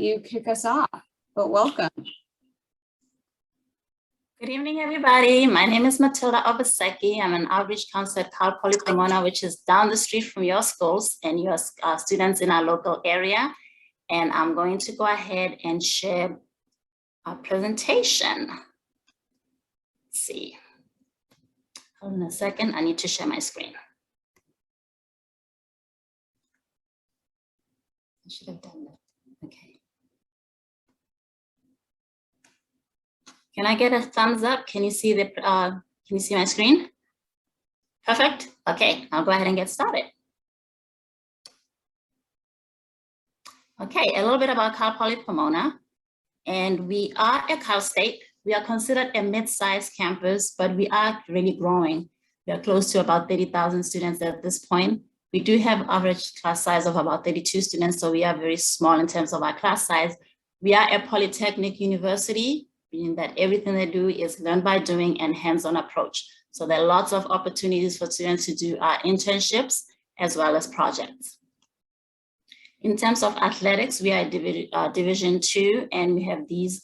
you kick us off, but welcome. Good evening, everybody. My name is Matilda Obaseki. I'm an outreach counselor at Cal Poly Pomona, which is down the street from your schools and your students in our local area. And I'm going to go ahead and share our presentation. Let's see. Hold on a second. I need to share my screen. I should have done that. Okay. Can I get a thumbs up? Can you see my screen? Perfect. Okay, I'll go ahead and get started. Okay, a little bit about Cal Poly Pomona. And we are at Cal State. We are considered a mid-sized campus, but we are really growing. We are close to about 30,000 students at this point. We do have average class size of about 32 students, so we are very small in terms of our class size. We are a polytechnic university, meaning that everything they do is learn by doing and hands-on approach. So there are lots of opportunities for students to do internships as well as projects. In terms of athletics, we are Division II, and we have these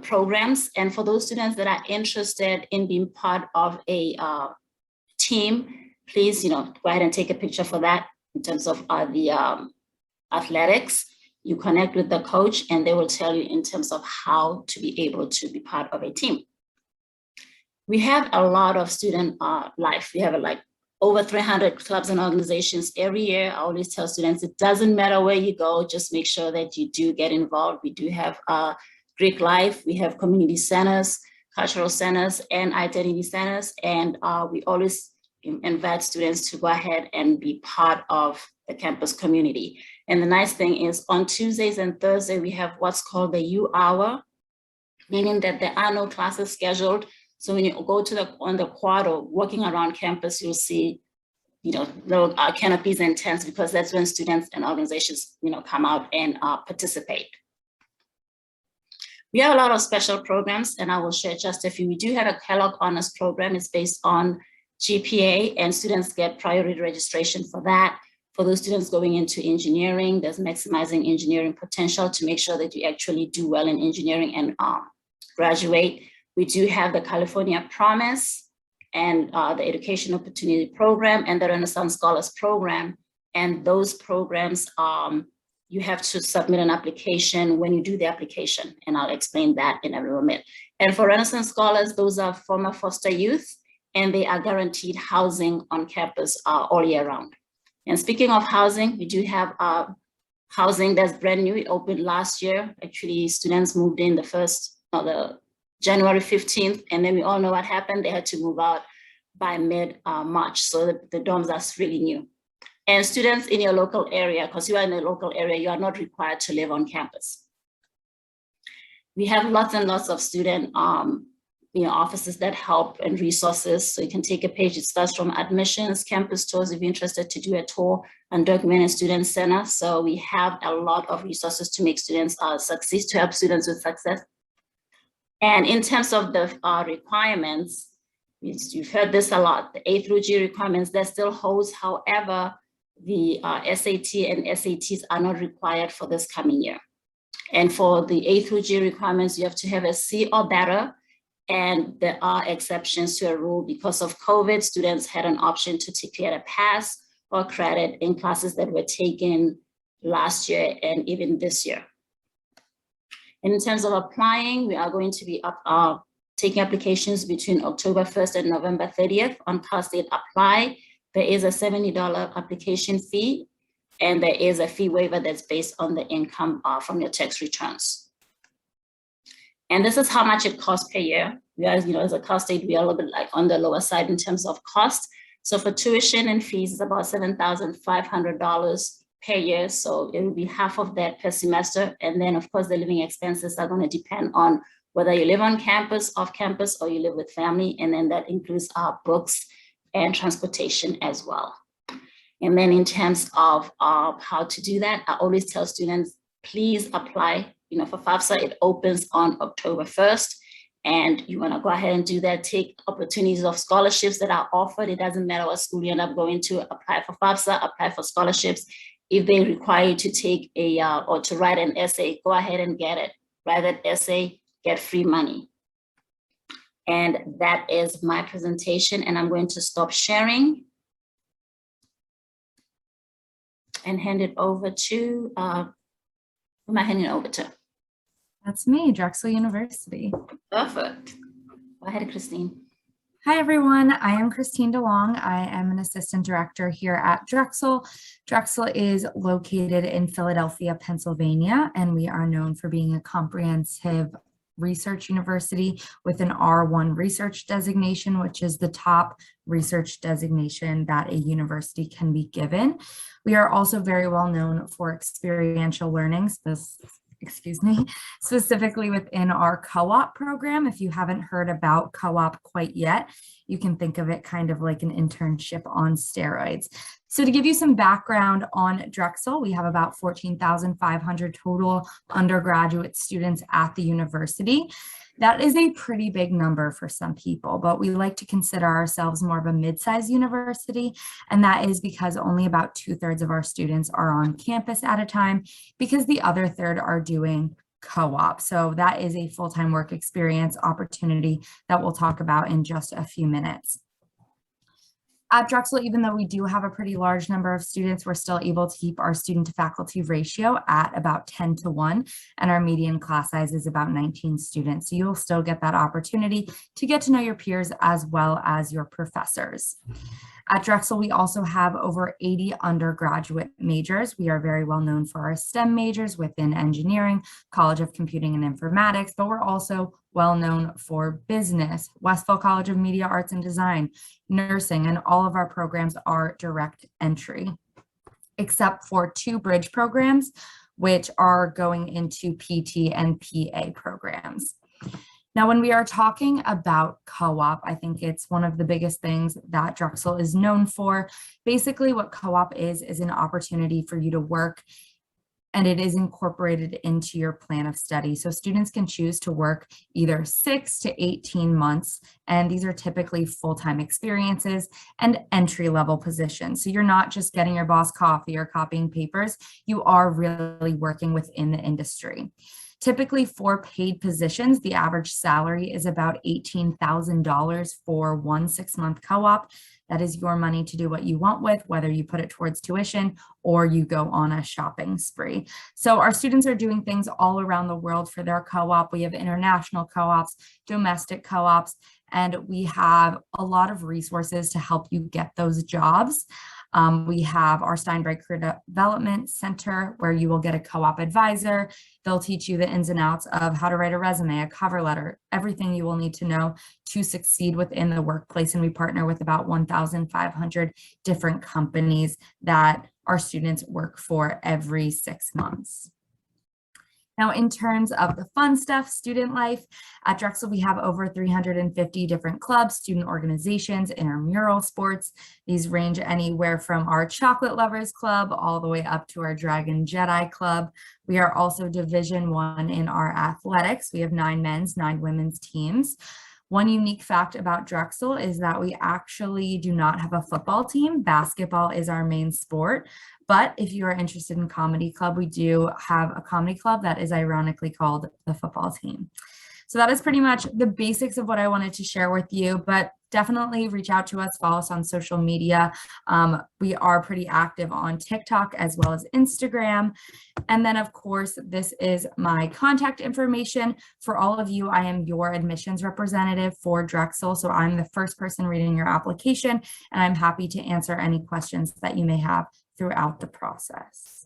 programs. And for those students that are interested in being part of a team, please, go ahead and take a picture for that in terms of the athletics. You connect with the coach and they will tell you in terms of how to be able to be part of a team. We have a lot of student life. We have over 300 clubs and organizations every year. I always tell students, it doesn't matter where you go, just make sure that you do get involved. We do have Greek life, we have community centers, cultural centers, and identity centers. And we always invite students to go ahead and be part of the campus community. And the nice thing is on Tuesdays and Thursdays, we have what's called the U hour, meaning that there are no classes scheduled. So when you go to on the quad or walking around campus, you'll see, little canopies and tents, because that's when students and organizations, come out and participate. We have a lot of special programs, and I will share just a few. We do have a Kellogg Honors program. It's based on GPA, and students get priority registration for that. For those students going into engineering, there's maximizing engineering potential to make sure that you actually do well in engineering and graduate. We do have the California Promise and the Education Opportunity Program and the Renaissance Scholars Program. And those programs, you have to submit an application when you do the application, and I'll explain that in a little bit. And for Renaissance Scholars, those are former foster youth, and they are guaranteed housing on campus all year round. And speaking of housing, we do have housing that's brand new. It opened last year. Actually, students moved in the January 15th, and then we all know what happened. They had to move out by mid-March. So the dorms are really new. And students in your local area, because you are in the local area, you are not required to live on campus. We have lots and lots of student offices that help and resources. So you can take a page. It starts from admissions, campus tours, if you're interested to do a tour, undocumented student center. So we have a lot of resources to make students succeed, to help students with success. And in terms of the requirements, you've heard this a lot, the A through G requirements, that still holds. However, the SAT and SATs are not required for this coming year. And for the A through G requirements, you have to have a C or better. And there are exceptions to a rule. Because of COVID, students had an option to get a pass or credit in classes that were taken last year and even this year. And in terms of applying, we are going to be taking applications between October 1st and November 30th on Cal State Apply. There is a $70 application fee, and there is a fee waiver that's based on the income from your tax returns. And this is how much it costs per year. We are, as a Cal State, we are a little bit on the lower side in terms of cost. So for tuition and fees, it's about $7,500 per year. So it will be half of that per semester. And then of course, the living expenses are going to depend on whether you live on campus, off campus, or you live with family. And then that includes our books and transportation as well. And then in terms of how to do that, I always tell students, please apply. For FAFSA, it opens on October 1st. And you want to go ahead and do that, take opportunities of scholarships that are offered. It doesn't matter what school you end up going to, apply for FAFSA, apply for scholarships. If they require you to take or to write an essay, go ahead and get it. Write that essay, get free money. And that is my presentation, and I'm going to stop sharing and hand it over to, who am I handing it over to? That's me, Drexel University. Perfect. Go ahead, Christine. Hi, everyone. I am Christine DeLong. I am an assistant director here at Drexel. Drexel is located in Philadelphia, Pennsylvania, and we are known for being a comprehensive research university with an R1 research designation, which is the top research designation that a university can be given. We are also very well known for experiential learning, specifically within our co-op program. If you haven't heard about co-op quite yet, you can think of it kind of like an internship on steroids. So to give you some background on Drexel, we have about 14,500 total undergraduate students at the university. That is a pretty big number for some people, but we like to consider ourselves more of a mid-sized university, and that is because only about 2/3 of our students are on campus at a time, because the other third are doing co-op. So that is a full-time work experience opportunity that we'll talk about in just a few minutes. At Drexel, even though we do have a pretty large number of students, we're still able to keep our student to faculty ratio at about 10:1, and our median class size is about 19 students. So you'll still get that opportunity to get to know your peers as well as your professors. At Drexel, we also have over 80 undergraduate majors. We are very well known for our STEM majors within engineering, College of Computing and Informatics, but we're also well known for business, Westphal College of Media Arts and Design, nursing, and all of our programs are direct entry, except for 2 bridge programs, which are going into PT and PA programs. Now, when we are talking about co-op, I think it's one of the biggest things that Drexel is known for. Basically, what co-op is an opportunity for you to work, and it is incorporated into your plan of study. So students can choose to work either 6 to 18 months, and these are typically full-time experiences and entry-level positions. So you're not just getting your boss coffee or copying papers, you are really working within the industry. Typically for paid positions, the average salary is about $18,000 for 1 6-month co-op. That is your money to do what you want with, whether you put it towards tuition or you go on a shopping spree. So our students are doing things all around the world for their co-op. We have international co-ops, domestic co-ops, and we have a lot of resources to help you get those jobs. We have our Steinberg Career Development Center, where you will get a co-op advisor. They'll teach you the ins and outs of how to write a resume, a cover letter, everything you will need to know to succeed within the workplace. And we partner with about 1,500 different companies that our students work for every 6 months. Now, in terms of the fun stuff, student life, at Drexel, we have over 350 different clubs, student organizations, intramural sports. These range anywhere from our Chocolate Lovers Club all the way up to our Dragon Jedi Club. We are also Division I in our athletics. We have 9 men's, 9 women's teams. One unique fact about Drexel is that we actually do not have a football team. Basketball is our main sport. But if you are interested in comedy club, we do have a comedy club that is ironically called the football team. So that is pretty much the basics of what I wanted to share with you, but definitely reach out to us, follow us on social media. We are pretty active on TikTok as well as Instagram. And then of course, this is my contact information. For all of you, I am your admissions representative for Drexel. So I'm the first person reading your application, and I'm happy to answer any questions that you may have throughout the process.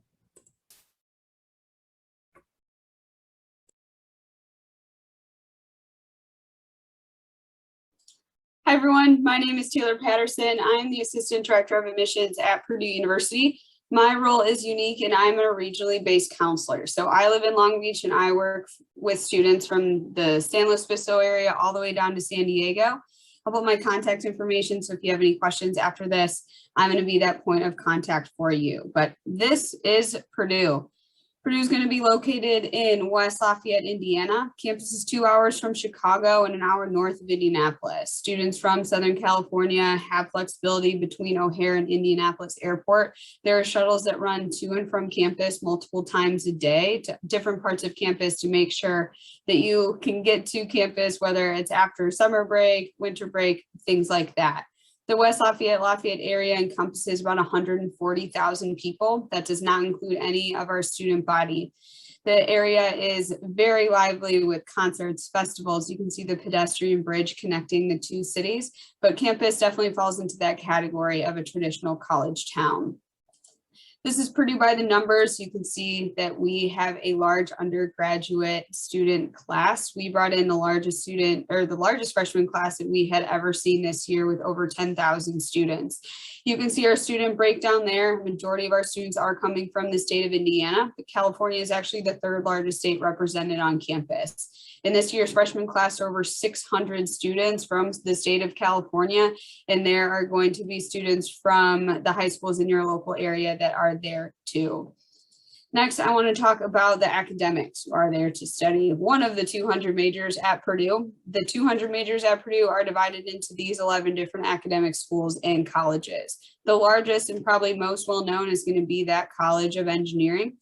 Hi, everyone. My name is Taylor Patterson. I am the Assistant Director of Admissions at Purdue University. My role is unique, and I'm a regionally based counselor. So I live in Long Beach, and I work with students from the San Luis Obispo area all the way down to San Diego. I'll put my contact information, so if you have any questions after this, I'm going to be that point of contact for you. But this is Purdue. Purdue is going to be located in West Lafayette, Indiana. Campus is 2 hours from Chicago and an hour north of Indianapolis. Students from Southern California have flexibility between O'Hare and Indianapolis Airport. There are shuttles that run to and from campus multiple times a day to different parts of campus to make sure that you can get to campus, whether it's after summer break, winter break, things like that. The West Lafayette area encompasses about 140,000 people. That does not include any of our student body. The area is very lively with concerts, festivals. You can see the pedestrian bridge connecting the two cities, but campus definitely falls into that category of a traditional college town. This is Purdue by the numbers. You can see that we have a large undergraduate student class. We brought in the largest freshman class that we had ever seen this year with over 10,000 students. You can see our student breakdown there. Majority of our students are coming from the state of Indiana, but California is actually the third largest state represented on campus. In this year's freshman class, there are over 600 students from the state of California, and there are going to be students from the high schools in your local area that are there too. Next, I want to talk about the academics who are there to study one of the 200 majors at Purdue. The 200 majors at Purdue are divided into these 11 different academic schools and colleges. The largest and probably most well-known is going to be that College of Engineering.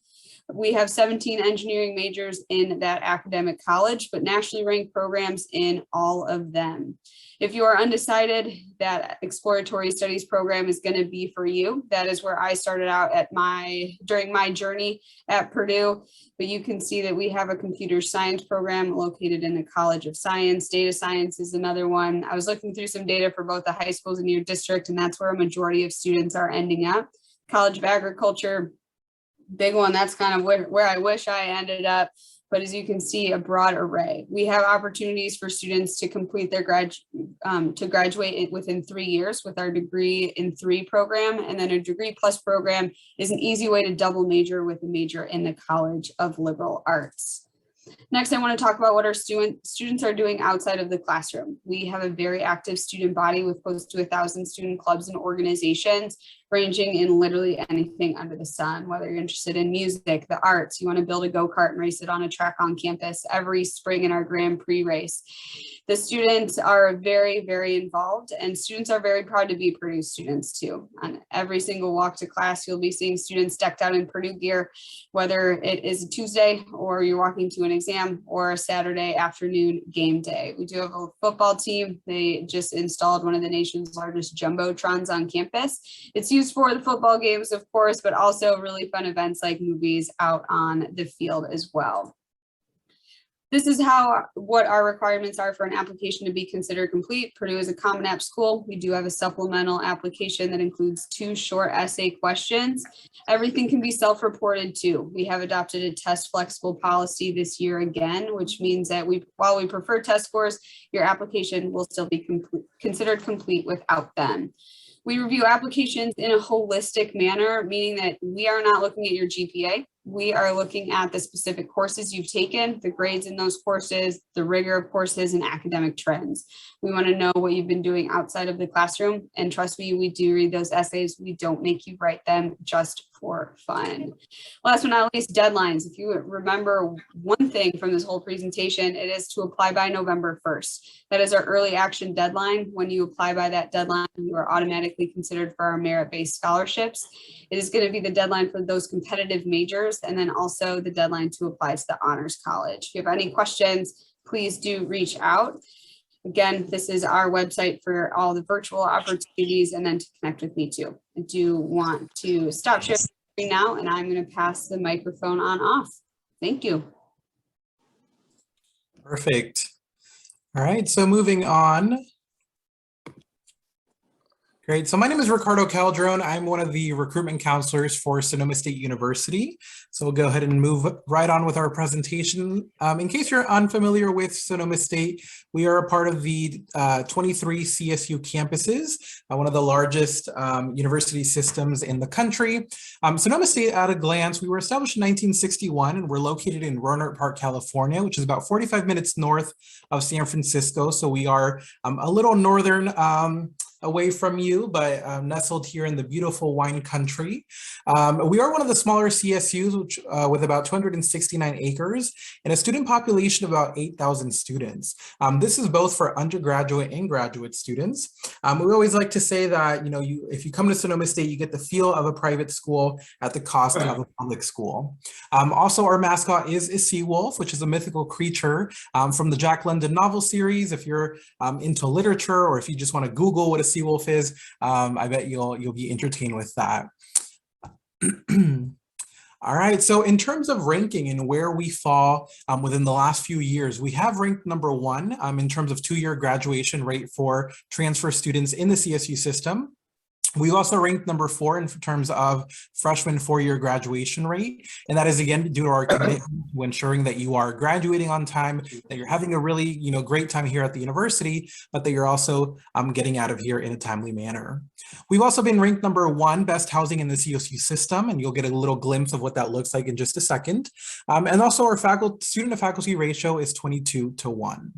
We have 17 engineering majors in that academic college, but nationally ranked programs in all of them. If you are undecided, that exploratory studies program is going to be for you. That is where I started out during my journey at Purdue. But you can see that we have a computer science program located in the College of Science. Data science is another one. I was looking through some data for both the high schools in your district, and that's where a majority of students are ending up. College of Agriculture, big one. That's kind of where I wish I ended up. But as you can see, a broad array. We have opportunities for students to complete their graduate within 3 years with our degree in 3 program. And then a degree plus program is an easy way to double major with a major in the College of Liberal Arts. Next, I want to talk about what our students are doing outside of the classroom. We have a very active student body with close to 1,000 student clubs and organizations, ranging in literally anything under the sun, whether you're interested in music, the arts, you want to build a go-kart and race it on a track on campus every spring in our Grand Prix race. The students are very, very involved, and students are very proud to be Purdue students too. On every single walk to class, you'll be seeing students decked out in Purdue gear, whether it is a Tuesday or you're walking to an exam or a Saturday afternoon game day. We do have a football team. They just installed one of the nation's largest jumbotrons on campus. It's used for the football games, of course, but also really fun events like movies out on the field as well. This is what our requirements are for an application to be considered complete. Purdue is a Common App school. We do have a supplemental application that includes 2 short essay questions. Everything can be self-reported too. We have adopted a test flexible policy this year again, which means that while we prefer test scores, your application will still be considered complete without them. We review applications in a holistic manner, meaning that we are not looking at your GPA. We are looking at the specific courses you've taken, the grades in those courses, the rigor of courses, and academic trends. We want to know what you've been doing outside of the classroom. And trust me, we do read those essays. We don't make you write them just for fun. Last but not least, deadlines. If you remember one thing from this whole presentation, it is to apply by November 1st. That is our early action deadline. When you apply by that deadline, you are automatically considered for our merit-based scholarships. It is going to be the deadline for those competitive majors, and then also the deadline to apply to the Honors College. If you have any questions, please do reach out. Again, this is our website for all the virtual opportunities and then to connect with me too. I do want to stop sharing now, and I'm going to pass the microphone on off. Thank you. Perfect. All right, so moving on. Great. So my name is Ricardo Calderon. I'm one of the recruitment counselors for Sonoma State University. So we'll go ahead and move right on with our presentation. In case you're unfamiliar with Sonoma State, we are a part of the 23 CSU campuses, one of the largest university systems in the country. Sonoma State, at a glance, we were established in 1961, and we're located in Rohnert Park, California, which is about 45 minutes north of San Francisco. So we are a little northern away from you, but nestled here in the beautiful wine country. We are one of the smaller CSUs, which with about 269 acres and a student population of about 8,000 students. This is both for undergraduate and graduate students. We always like to say that, if you come to Sonoma State, you get the feel of a private school at the cost of a public school. Also, our mascot is a sea wolf, which is a mythical creature from the Jack London novel series. If you're into literature, or if you just want to Google what a sea wolf is, I bet you'll be entertained with that. All right, so in terms of ranking and where we fall within the last few years, we have ranked #1 in terms of 2-year graduation rate for transfer students in the CSU system. We also ranked #4 in terms of freshman 4-year graduation rate. And that is, again, due to our commitment to ensuring that you are graduating on time, that you're having a really great time here at the university, but that you're also getting out of here in a timely manner. We've also been ranked #1 best housing in the CSU system, and you'll get a little glimpse of what that looks like in just a second. And also our student to faculty ratio is 22:1.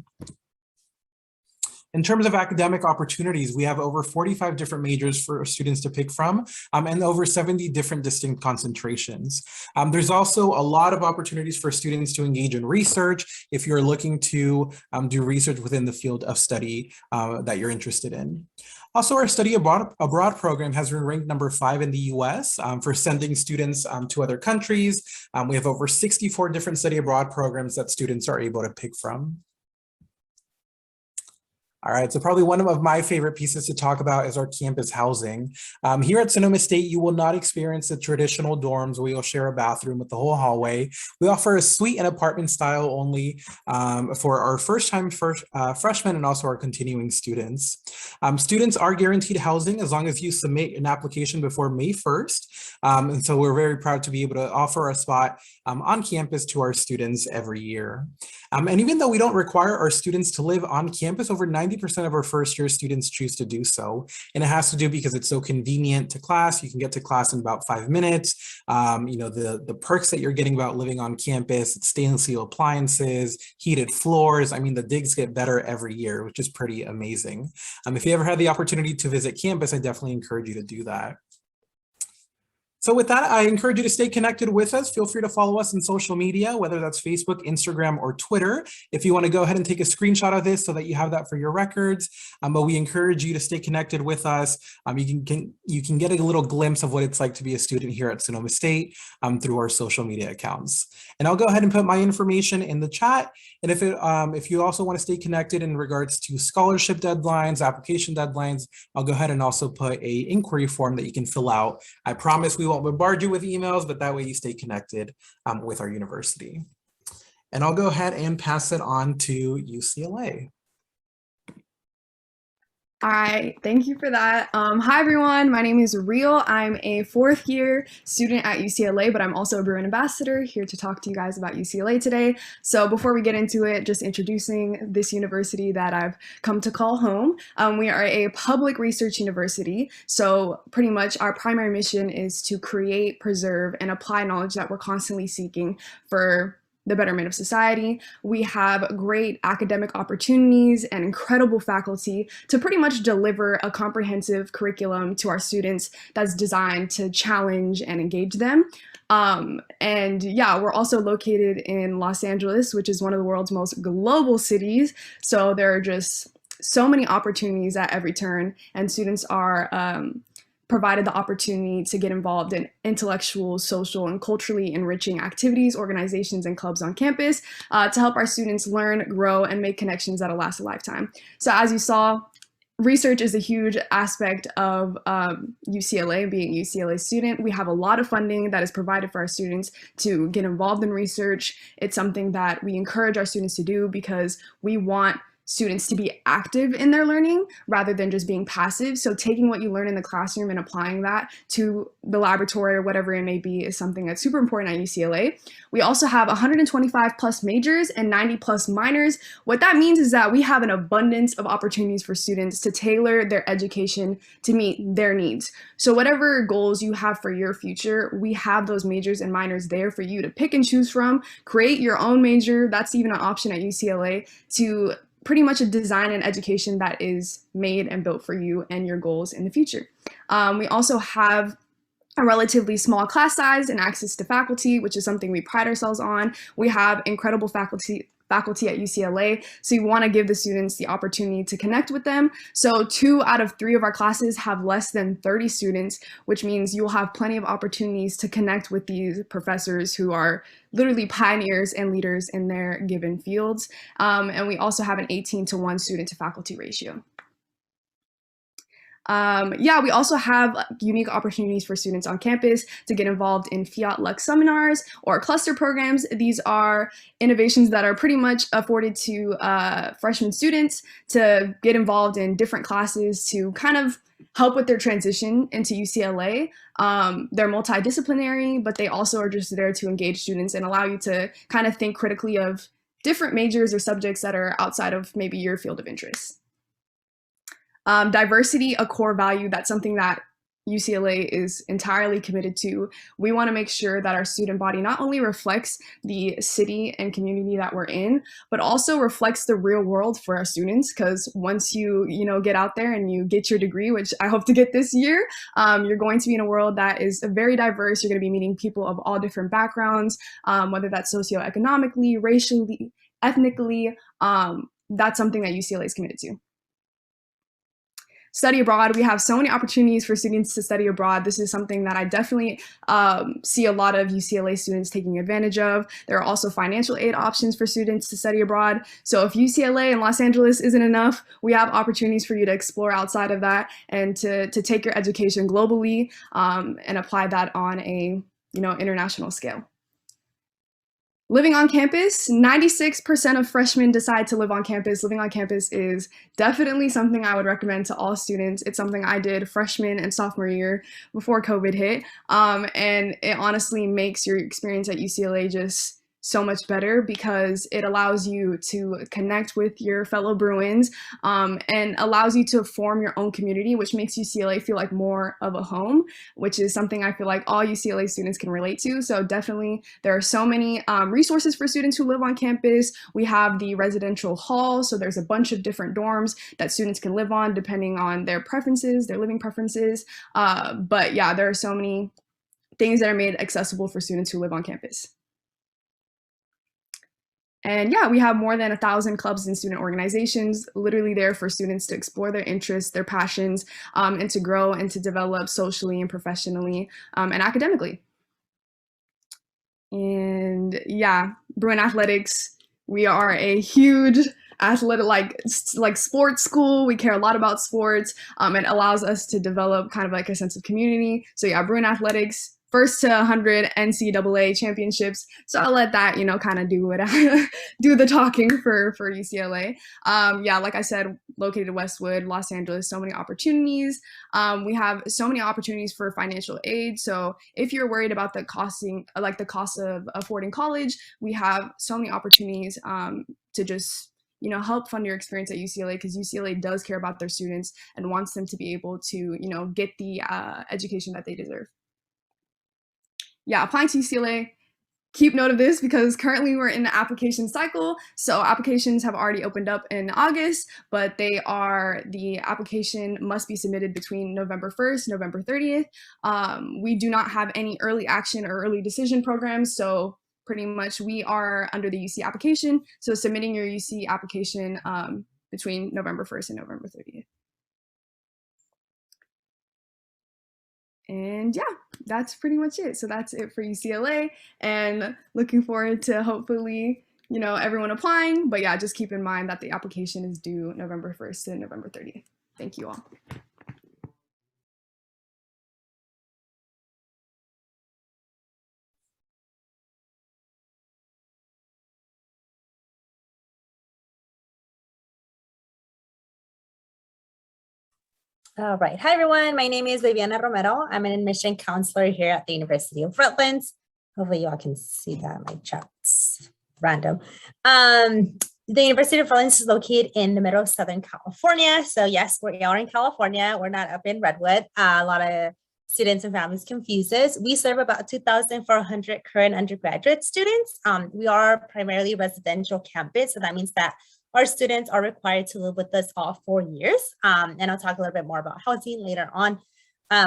In terms of academic opportunities, we have over 45 different majors for students to pick from, and over 70 different distinct concentrations. There's also a lot of opportunities for students to engage in research if you're looking to do research within the field of study that you're interested in. Also, our study abroad program has been ranked #5 in the US for sending students to other countries. We have over 64 different study abroad programs that students are able to pick from. All right, so probably one of my favorite pieces to talk about is our campus housing. Here at Sonoma State, you will not experience the traditional dorms where you'll share a bathroom with the whole hallway. We offer a suite and apartment style only for our first-time freshmen and also our continuing students. Students are guaranteed housing as long as you submit an application before May 1st. And so we're very proud to be able to offer a spot on campus to our students every year. And even though we don't require our students to live on campus, over 90% of our first-year students choose to do so. And it has to do because it's so convenient to class. You can get to class in about 5 minutes. The perks that you're getting about living on campus, it's stainless steel appliances, heated floors. I mean, the digs get better every year, which is pretty amazing. If you ever had the opportunity to visit campus, I definitely encourage you to do that. So with that, I encourage you to stay connected with us. Feel free to follow us on social media, whether that's Facebook, Instagram, or Twitter. If you want to go ahead and take a screenshot of this so that you have that for your records. But we encourage you to stay connected with us. You can get a little glimpse of what it's like to be a student here at Sonoma State through our social media accounts. And I'll go ahead and put my information in the chat. And if you also want to stay connected in regards to scholarship deadlines, application deadlines, I'll go ahead and also put an inquiry form that you can fill out. I promise we won't bombard you with emails, but that way you stay connected with our university. And I'll go ahead and pass it on to UCLA. All right, thank you for that. Hi everyone, my name is Real. I'm a 4th year student at UCLA, but I'm also a Bruin ambassador here to talk to you guys about UCLA today. So before we get into it, just introducing this university that I've come to call home. We are a public research university. So pretty much our primary mission is to create, preserve, and apply knowledge that we're constantly seeking for the betterment of society. We have great academic opportunities and incredible faculty to pretty much deliver a comprehensive curriculum to our students that's designed to challenge and engage them. And yeah, we're also located in Los Angeles, which is one of the world's most global cities. So there are just so many opportunities at every turn, and students are provided the opportunity to get involved in intellectual, social, and culturally enriching activities, organizations, and clubs on campus to help our students learn, grow, and make connections that'll last a lifetime. So as you saw, research is a huge aspect of UCLA, being a UCLA student. We have a lot of funding that is provided for our students to get involved in research. It's something that we encourage our students to do because we want students to be active in their learning rather than just being passive. So taking what you learn in the classroom and applying that to the laboratory or whatever it may be is something that's super important at UCLA. We also have 125 plus majors and 90 plus minors. What that means is that we have an abundance of opportunities for students to tailor their education to meet their needs. So whatever goals you have for your future, we have those majors and minors there for you to pick and choose from. Create your own major. That's even an option at UCLA to pretty much a design and education that is made and built for you and your goals in the future. We also have a relatively small class size and access to faculty, which is something we pride ourselves on. We have incredible faculty at UCLA, so you want to give the students the opportunity to connect with them. So 2 out of 3 of our classes have less than 30 students, which means you'll have plenty of opportunities to connect with these professors who are literally pioneers and leaders in their given fields. And we also have an 18-to-1 student to faculty ratio. We also have unique opportunities for students on campus to get involved in Fiat Lux seminars or cluster programs. These are innovations that are pretty much afforded to freshman students to get involved in different classes to kind of help with their transition into UCLA. They're multidisciplinary, but they also are just there to engage students and allow you to kind of think critically of different majors or subjects that are outside of maybe your field of interest. Diversity, a core value, that's something that UCLA is entirely committed to. We want to make sure that our student body not only reflects the city and community that we're in, but also reflects the real world for our students. Because once you get out there and you get your degree, which I hope to get this year, you're going to be in a world that is very diverse. You're going to be meeting people of all different backgrounds, whether that's socioeconomically, racially, ethnically. That's something that UCLA is committed to. Study abroad, we have so many opportunities for students to study abroad. This is something that I definitely see a lot of UCLA students taking advantage of. There are also financial aid options for students to study abroad. So if UCLA and Los Angeles isn't enough, we have opportunities for you to explore outside of that and to take your education globally and apply that on a international scale. Living on campus, 96% of freshmen decide to live on campus. Living on campus is definitely something I would recommend to all students. It's something I did freshman and sophomore year before COVID hit. And it honestly makes your experience at UCLA just so much better because it allows you to connect with your fellow Bruins and allows you to form your own community, which makes UCLA feel like more of a home, which is something I feel like all UCLA students can relate to. So definitely there are so many resources for students who live on campus. We have the residential hall, so there's a bunch of different dorms that students can live on depending on their preferences, their living preferences. But yeah, there are so many things that are made accessible for students who live on campus. And yeah, we have more than 1,000 clubs and student organizations literally there for students to explore their interests, their passions, and to grow and to develop socially and professionally and academically. And yeah, Bruin Athletics, we are a huge athletic, like sports school. We care a lot about sports. It allows us to develop kind of like a sense of community. So yeah, Bruin Athletics, first to 100 NCAA championships. So I'll let that, kind of do what I do the talking for UCLA. Yeah, like I said, located in Westwood, Los Angeles, so many opportunities. We have so many opportunities for financial aid. So if you're worried about the cost of affording college, we have so many opportunities to just help fund your experience at UCLA, because UCLA does care about their students and wants them to be able to, get the education that they deserve. Yeah, applying to UCLA, keep note of this because currently we're in the application cycle. So applications have already opened up in August, but the application must be submitted between November 1st, November 30th. We do not have any early action or early decision programs. So pretty much we are under the UC application. So submitting your UC application between November 1st and November 30th. And yeah, that's pretty much it. So that's it for UCLA, and looking forward to hopefully, everyone applying. But yeah, just keep in mind that the application is due November 1st to November 30th. Thank you all. All right. Hi, everyone. My name is Viviana Romero. I'm an admission counselor here at the University of Redlands. Hopefully y'all can see that. My chat's random. The University of Redlands is located in the middle of Southern California. So yes, we are in California. We're not up in Redwood. A lot of students and families confuse us. We serve about 2,400 current undergraduate students. We are primarily residential campus. So that means that our students are required to live with us all 4 years. And I'll talk a little bit more about housing later on.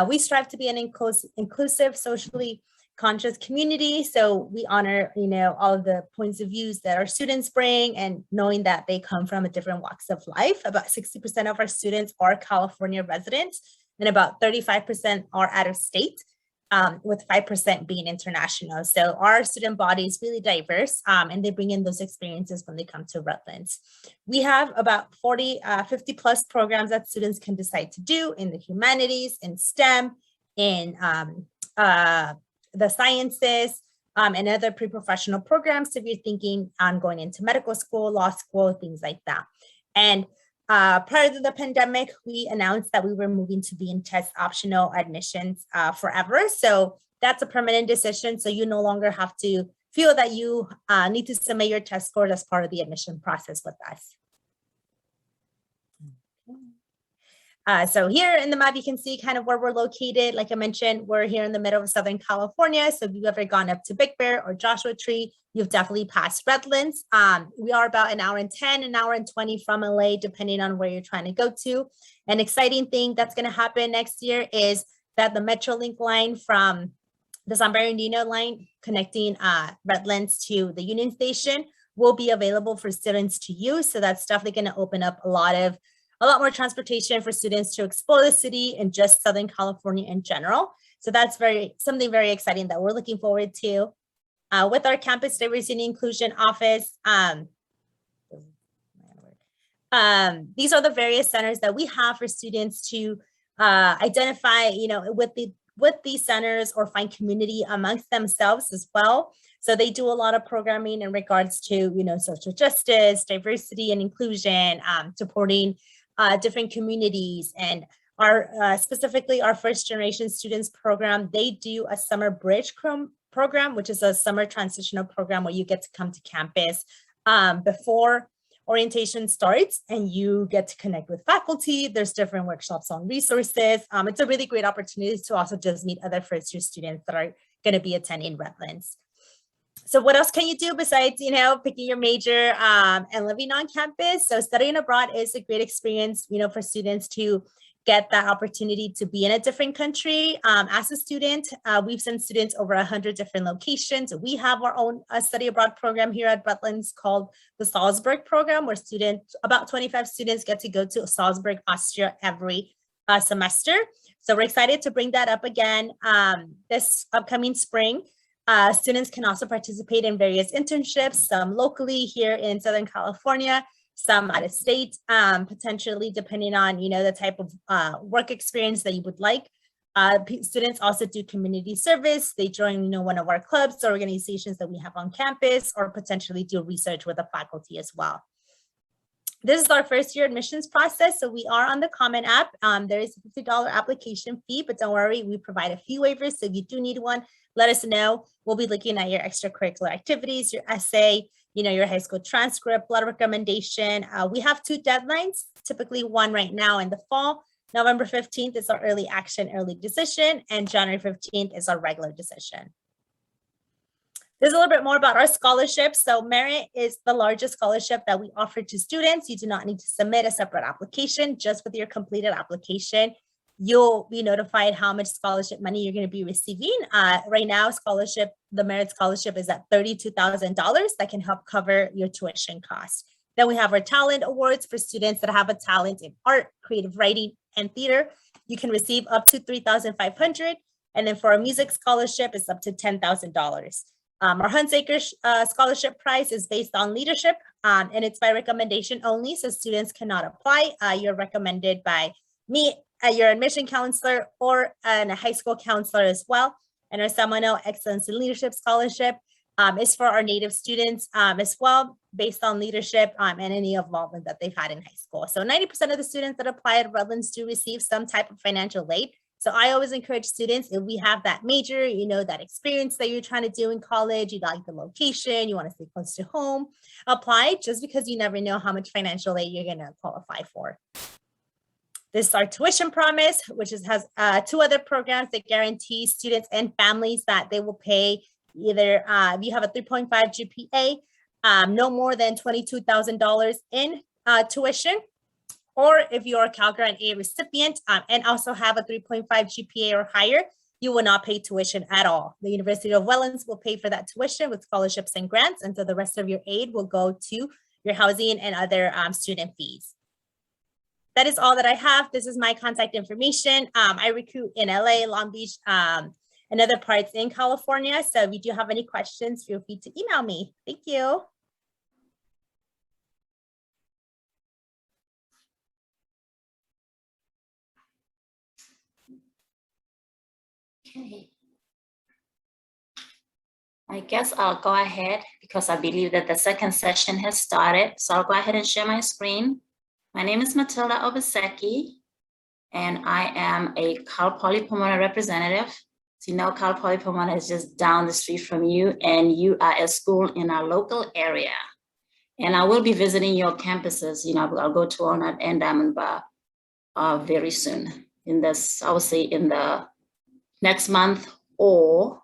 We strive to be an inclusive, socially conscious community. So we honor, all of the points of views that our students bring, and knowing that they come from different walks of life. About 60% of our students are California residents, and about 35% are out of state, with 5% being international. So our student body is really diverse, and they bring in those experiences when they come to Redlands. We have about 50 plus programs that students can decide to do in the humanities, in STEM, in the sciences, and other pre-professional programs if you're thinking on going into medical school, law school, things like that. And prior to the pandemic, we announced that we were moving to being test optional admissions forever. So that's a permanent decision. So you no longer have to feel that you need to submit your test scores as part of the admission process with us. So here in the map, you can see kind of where we're located. Like I mentioned, we're here in the middle of Southern California. So if you've ever gone up to Big Bear or Joshua Tree, you've definitely passed Redlands. We are about an hour and 10, an hour and 20 from LA, depending on where you're trying to go to. An exciting thing that's going to happen next year is that the Metrolink line from the San Bernardino line connecting Redlands to the Union Station will be available for students to use. So that's definitely going to open up a lot more transportation for students to explore the city and just Southern California in general. So that's something very exciting that we're looking forward to. With our Campus Diversity and Inclusion Office, these are the various centers that we have for students to identify, with these centers, or find community amongst themselves as well. So they do a lot of programming in regards to, social justice, diversity and inclusion, supporting different communities. And specifically our first generation students program, they do a summer bridge program, which is a summer transitional program where you get to come to campus before orientation starts, and you get to connect with faculty. There's different workshops on resources. It's a really great opportunity to also just meet other first year students that are going to be attending Redlands. So what else can you do besides, picking your major and living on campus? So studying abroad is a great experience, for students to get that opportunity to be in a different country. As a student, we've sent students over 100 different locations. We have our own study abroad program here at Redlands called the Salzburg program, where about 25 students get to go to Salzburg, Austria every semester. So we're excited to bring that up again this upcoming spring. Students can also participate in various internships, some locally here in Southern California, some out of state, potentially depending on, the type of work experience that you would like. Students also do community service. They join, one of our clubs or organizations that we have on campus, or potentially do research with the faculty as well. This is our first year admissions process. So we are on the Common App. There is a $50 application fee, but don't worry, we provide a few waivers. So if you do need one, let us know. We'll be looking at your extracurricular activities, your essay, your high school transcript, letter recommendation. We have 2 deadlines, typically one right now in the fall. November 15th is our early action, early decision, and January 15th is our regular decision. There's a little bit more about our scholarships. So Merit is the largest scholarship that we offer to students. You do not need to submit a separate application. Just with your completed application, you'll be notified how much scholarship money you're going to be receiving. Right now, the Merit Scholarship is at $32,000. That can help cover your tuition costs. Then we have our talent awards for students that have a talent in art, creative writing, and theater. You can receive up to $3,500. And then for our music scholarship, it's up to $10,000. Our Hunsaker scholarship price is based on leadership, and it's by recommendation only, so students cannot apply. You're recommended by me, your admission counselor, or a high school counselor as well. And our Seminole Excellence in Leadership Scholarship is for our Native students as well, based on leadership and any involvement that they've had in high school. So 90% of the students that apply at Redlands do receive some type of financial aid. So I always encourage students, if we have that major, that experience that you're trying to do in college, you like the location, you want to stay close to home, apply, just because you never know how much financial aid you're going to qualify for. This is our tuition promise, which has 2 other programs that guarantee students and families that they will pay either if you have a 3.5 GPA, no more than $22,000 in tuition, or if you're a Cal Grant A recipient and also have a 3.5 GPA or higher, you will not pay tuition at all. The University of Welland will pay for that tuition with scholarships and grants, and so the rest of your aid will go to your housing and other student fees. That is all that I have. This is my contact information. I recruit in LA, Long Beach, and other parts in California. So if you do have any questions, feel free to email me. Thank you. Okay. I guess I'll go ahead because I believe that the second session has started. So I'll go ahead and share my screen. My name is Matilda Obaseki, and I am a Cal Poly Pomona representative. So you know Cal Poly Pomona is just down the street from you, and you are a school in our local area. And I will be visiting your campuses. You know, I'll go to Walnut and Diamond Bar very soon. In this, I would say in the next month or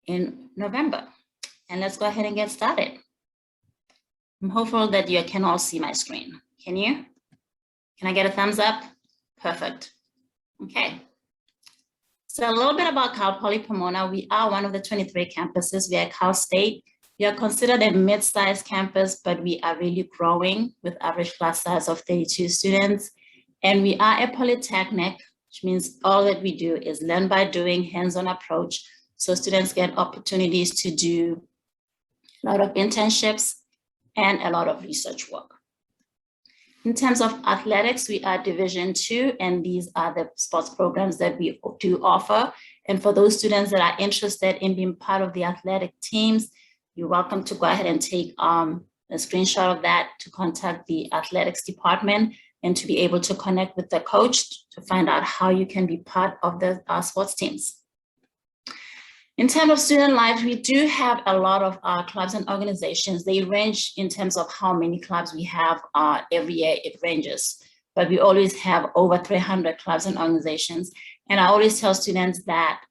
in November. And let's go ahead and get started. I'm hopeful that you can all see my screen. Can you? Can I get a thumbs up? Perfect. Okay. So a little bit about Cal Poly Pomona. We are one of the 23 campuses. We are Cal State. We are considered a mid-sized campus, but we are really growing with average class size of 32 students. And we are a polytechnic, which means all that we do is learn by doing, hands-on approach. So students get opportunities to do a lot of internships and a lot of research work. In terms of athletics, we are Division II, and these are the sports programs that we do offer. And for those students that are interested in being part of the athletic teams, you're welcome to go ahead and take a screenshot of that to contact the athletics department and to be able to connect with the coach to find out how you can be part of the sports teams. In terms of student life, we do have a lot of clubs and organizations. They range in terms of how many clubs we have every year, it ranges. But we always have over 300 clubs and organizations. And I always tell students that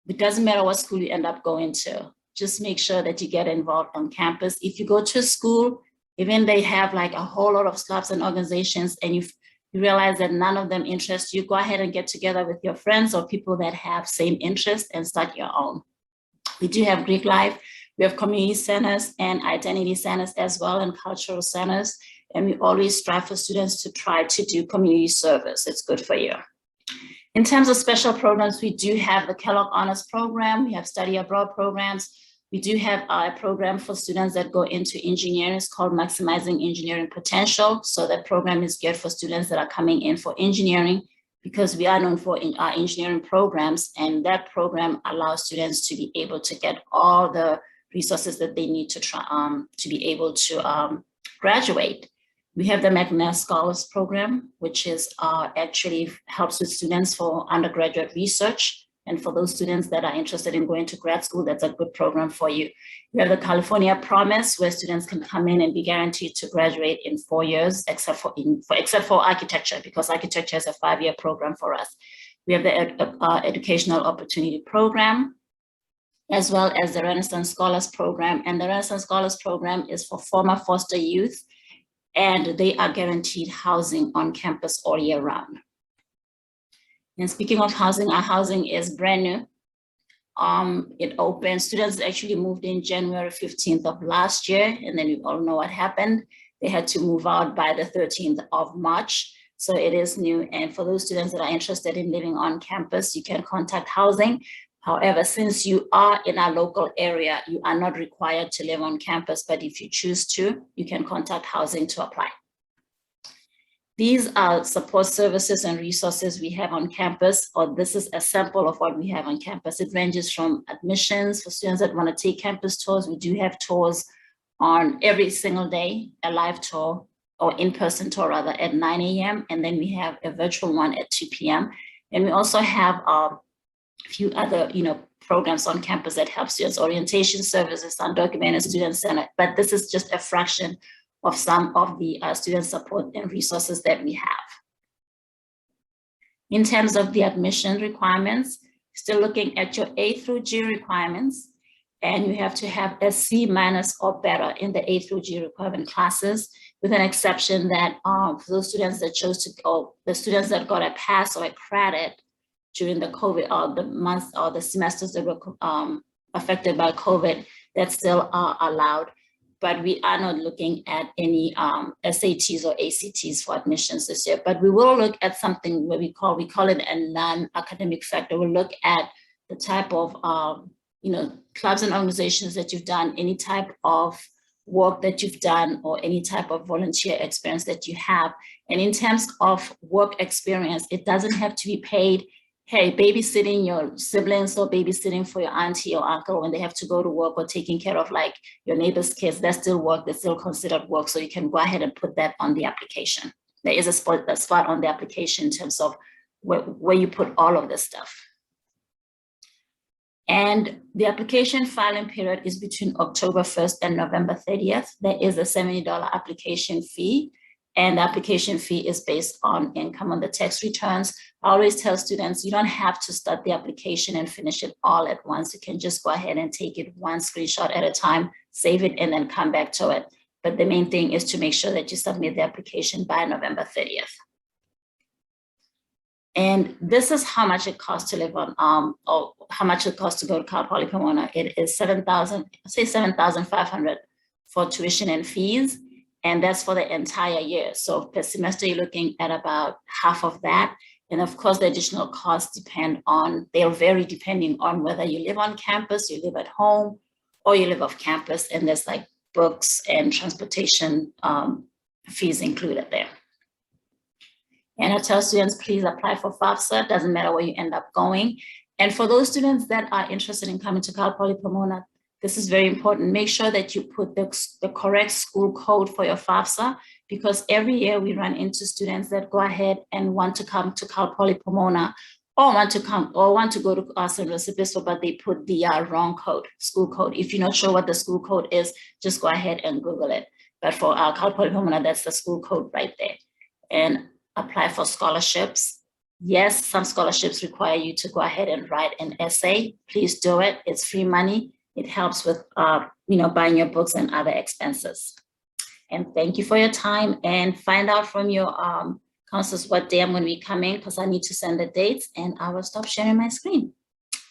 it doesn't matter what school you end up going to, just make sure that you get involved on campus. If you go to a school, even they have like a whole lot of clubs and organizations, and you realize that none of them interest you, go ahead and get together with your friends or people that have same interest and start your own. We do have Greek life, we have community centers and identity centers as well, and cultural centers. And we always strive for students to try to do community service. It's good for you. In terms of special programs, we do have the Kellogg Honors Program. We have study abroad programs. We do have a program for students that go into engineering. It's called Maximizing Engineering Potential. So that program is geared for students that are coming in for engineering, because we are known for our engineering programs. And that program allows students to be able to get all the resources that they need to try to be able to graduate. We have the McNair Scholars Program, which is actually helps with students for undergraduate research. And for those students that are interested in going to grad school, that's a good program for you. We have the California Promise, where students can come in and be guaranteed to graduate in 4 years, except for architecture, because architecture is a 5-year program for us. We have the Educational Opportunity Program, as well as the Renaissance Scholars Program. And the Renaissance Scholars Program is for former foster youth, and they are guaranteed housing on campus all year round. And speaking of housing, our housing is brand new. It opened, students actually moved in January 15th of last year, and then we all know what happened. They had to move out by the 13th of March. So it is new. And for those students that are interested in living on campus, you can contact housing. However, since you are in our local area, you are not required to live on campus, but if you choose to, you can contact housing to apply. These are support services and resources we have on campus, or this is a sample of what we have on campus. It ranges from admissions for students that want to take campus tours. We do have tours on every single day, a live tour or in-person tour rather at 9 a.m. And then we have a virtual one at 2 p.m. And we also have a few other programs on campus that help students, orientation services, undocumented student center, but this is just a fraction of some of the student support and resources that we have. In terms of the admission requirements, still looking at your A through G requirements. and you have to have a C- or better in the A through G requirement classes, with an exception that for those students that chose to go, the students that got a pass or a credit during the COVID or the month or the semesters that were affected by COVID, that still are allowed. But we are not looking at any SATs or ACTs for admissions this year. But we will look at something where we call it a non-academic factor. We'll look at the type of clubs and organizations that you've done, any type of work that you've done, or any type of volunteer experience that you have. And in terms of work experience, it doesn't have to be paid. Hey, babysitting your siblings or babysitting for your auntie or uncle when they have to go to work, or taking care of like your neighbor's kids, that's still work, that's still considered work. So you can go ahead and put that on the application. There is a spot on the application in terms of where you put all of this stuff. And the application filing period is between October 1st and November 30th. There is a $70 application fee, and the application fee is based on income on the tax returns. I always tell students, you don't have to start the application and finish it all at once. You can just go ahead and take it one screenshot at a time, save it, and then come back to it. But the main thing is to make sure that you submit the application by November 30th. And this is how much it costs to live on, or how much it costs to go to Cal Poly Pomona. It is $7,500 for tuition and fees, and that's for the entire year. So per semester, you're looking at about half of that. And of course, the additional costs they'll vary depending on whether you live on campus, you live at home, or you live off campus, and there's like books and transportation fees included there. And I tell students, please apply for FAFSA. Doesn't matter where you end up going. And for those students that are interested in coming to Cal Poly Pomona, this is very important. Make sure that you put the correct school code for your FAFSA, because every year we run into students that go ahead and want to come to Cal Poly Pomona, or want to go to San Luis Obispo, but they put the wrong code, school code. If you're not sure what the school code is, just go ahead and Google it. But for Cal Poly Pomona, that's the school code right there. And apply for scholarships. Yes, some scholarships require you to go ahead and write an essay. Please do it. It's free money. It helps with buying your books and other expenses. And thank you for your time, and find out from your counselors what day I'm going to be coming, because I need to send the dates, and I will stop sharing my screen.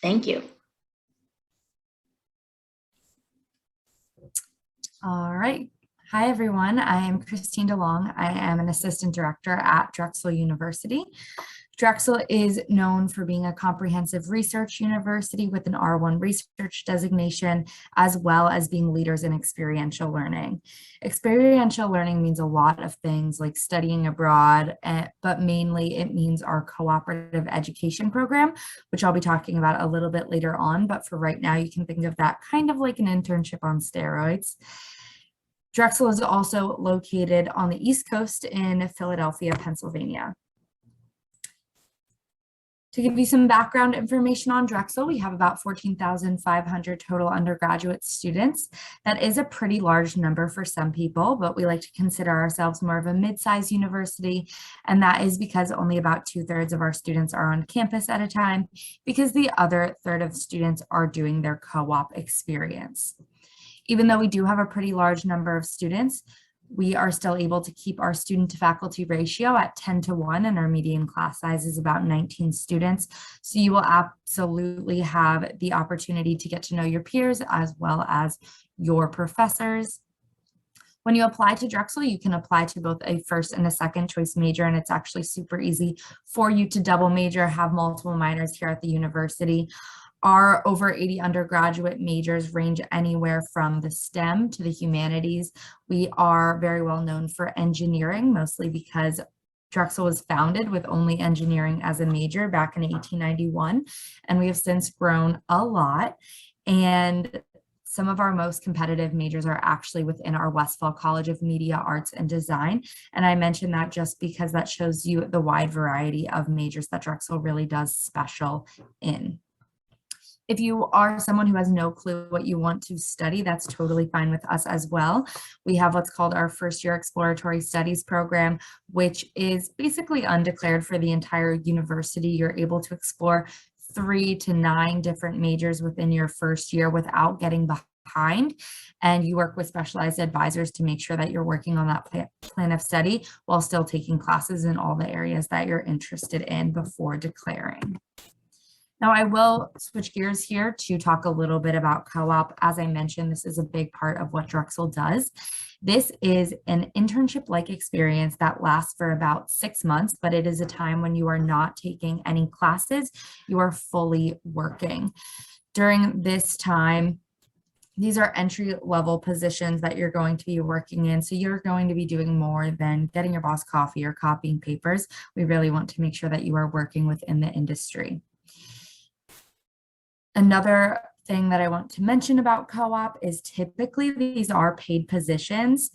Thank you. All right. Hi, everyone. I am Christine DeLong. I am an assistant director at Drexel University. Drexel is known for being a comprehensive research university with an R1 research designation, as well as being leaders in experiential learning. Experiential learning means a lot of things like studying abroad, but mainly it means our cooperative education program, which I'll be talking about a little bit later on. But for right now, you can think of that kind of like an internship on steroids. Drexel is also located on the East Coast in Philadelphia, Pennsylvania. To give you some background information on Drexel, we have about 14,500 total undergraduate students. That is a pretty large number for some people, but we like to consider ourselves more of a mid-sized university, and that is because only about 2/3 of our students are on campus at a time, because the other third of students are doing their co-op experience. Even though we do have a pretty large number of students, we are still able to keep our student to faculty ratio at 10:1, and our median class size is about 19 students. So you will absolutely have the opportunity to get to know your peers as well as your professors. When you apply to Drexel, you can apply to both a first and a second choice major, and it's actually super easy for you to double major, have multiple minors here at the university. Our over 80 undergraduate majors range anywhere from the STEM to the humanities. We are very well known for engineering, mostly because Drexel was founded with only engineering as a major back in 1891, and we have since grown a lot. And some of our most competitive majors are actually within our Westfall College of Media, Arts, and Design. And I mention that just because that shows you the wide variety of majors that Drexel really does special in. If you are someone who has no clue what you want to study, that's totally fine with us as well. We have what's called our first year exploratory studies program, which is basically undeclared for the entire university. You're able to explore 3 to 9 different majors within your first year without getting behind. And you work with specialized advisors to make sure that you're working on that plan of study while still taking classes in all the areas that you're interested in before declaring. Now I will switch gears here to talk a little bit about co-op. As I mentioned, this is a big part of what Drexel does. This is an internship-like experience that lasts for about 6 months, but it is a time when you are not taking any classes, you are fully working. During this time, these are entry-level positions that you're going to be working in. So you're going to be doing more than getting your boss coffee or copying papers. We really want to make sure that you are working within the industry. Another thing that I want to mention about co-op is typically these are paid positions,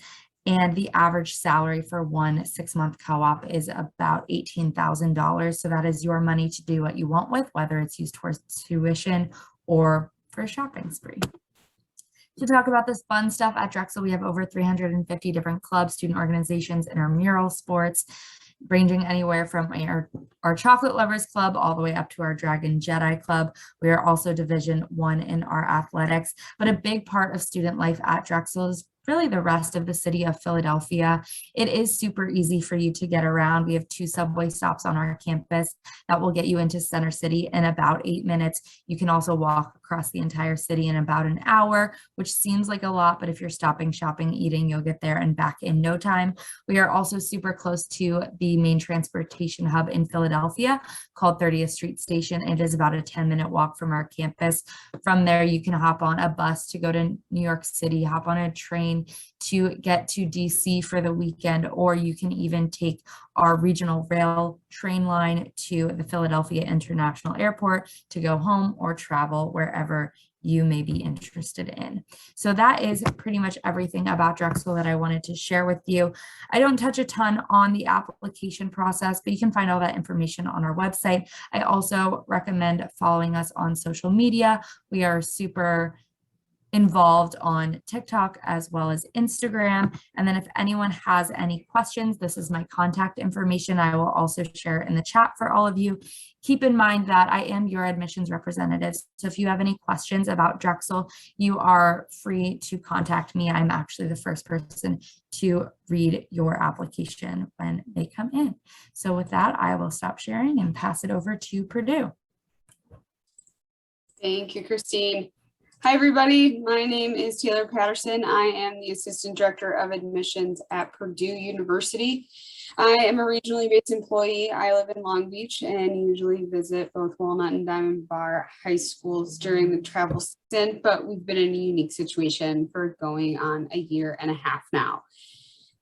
and the average salary for one 6-month co-op is about $18,000. So that is your money to do what you want with, whether it's used towards tuition or for a shopping spree. To talk about this fun stuff at Drexel, we have over 350 different clubs, student organizations, intramural sports, ranging anywhere from our Chocolate Lovers Club all the way up to our Dragon Jedi Club. We are also Division I in our athletics, but a big part of student life at Drexel is really the rest of the city of Philadelphia. It is super easy for you to get around. We have 2 subway stops on our campus that will get you into Center City in about 8 minutes. You can also walk across the entire city in about an hour, which seems like a lot, but if you're stopping, shopping, eating, you'll get there and back in no time. We are also super close to the main transportation hub in Philadelphia called 30th Street Station. It is about a 10-minute walk from our campus. From there, you can hop on a bus to go to New York City, hop on a train to get to DC for the weekend, or you can even take our regional rail train line to the Philadelphia International Airport to go home or travel wherever you may be interested in. So that is pretty much everything about Drexel that I wanted to share with you. I don't touch a ton on the application process, but you can find all that information on our website. I also recommend following us on social media. We are super involved on TikTok as well as Instagram. And then if anyone has any questions, this is my contact information. I will also share it in the chat for all of you. Keep in mind that I am your admissions representative. So if you have any questions about Drexel, you are free to contact me. I'm actually the first person to read your application when they come in. So with that, I will stop sharing and pass it over to Purdue. Thank you, Christine. Hi, everybody. My name is Taylor Patterson. I am the Assistant Director of Admissions at Purdue University. I am a regionally based employee. I live in Long Beach and usually visit both Walnut and Diamond Bar high schools during the travel season, but we've been in a unique situation for going on a year and a half now.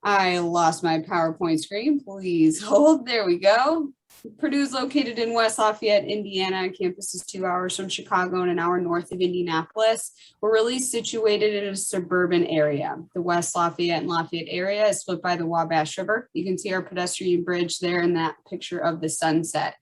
I lost my PowerPoint screen. Please hold. There we go. Purdue is located in West Lafayette, Indiana. Campus is 2 hours from Chicago and an hour north of Indianapolis. We're really situated in a suburban area. The West Lafayette and Lafayette area is split by the Wabash River. You can see our pedestrian bridge there in that picture of the sunset.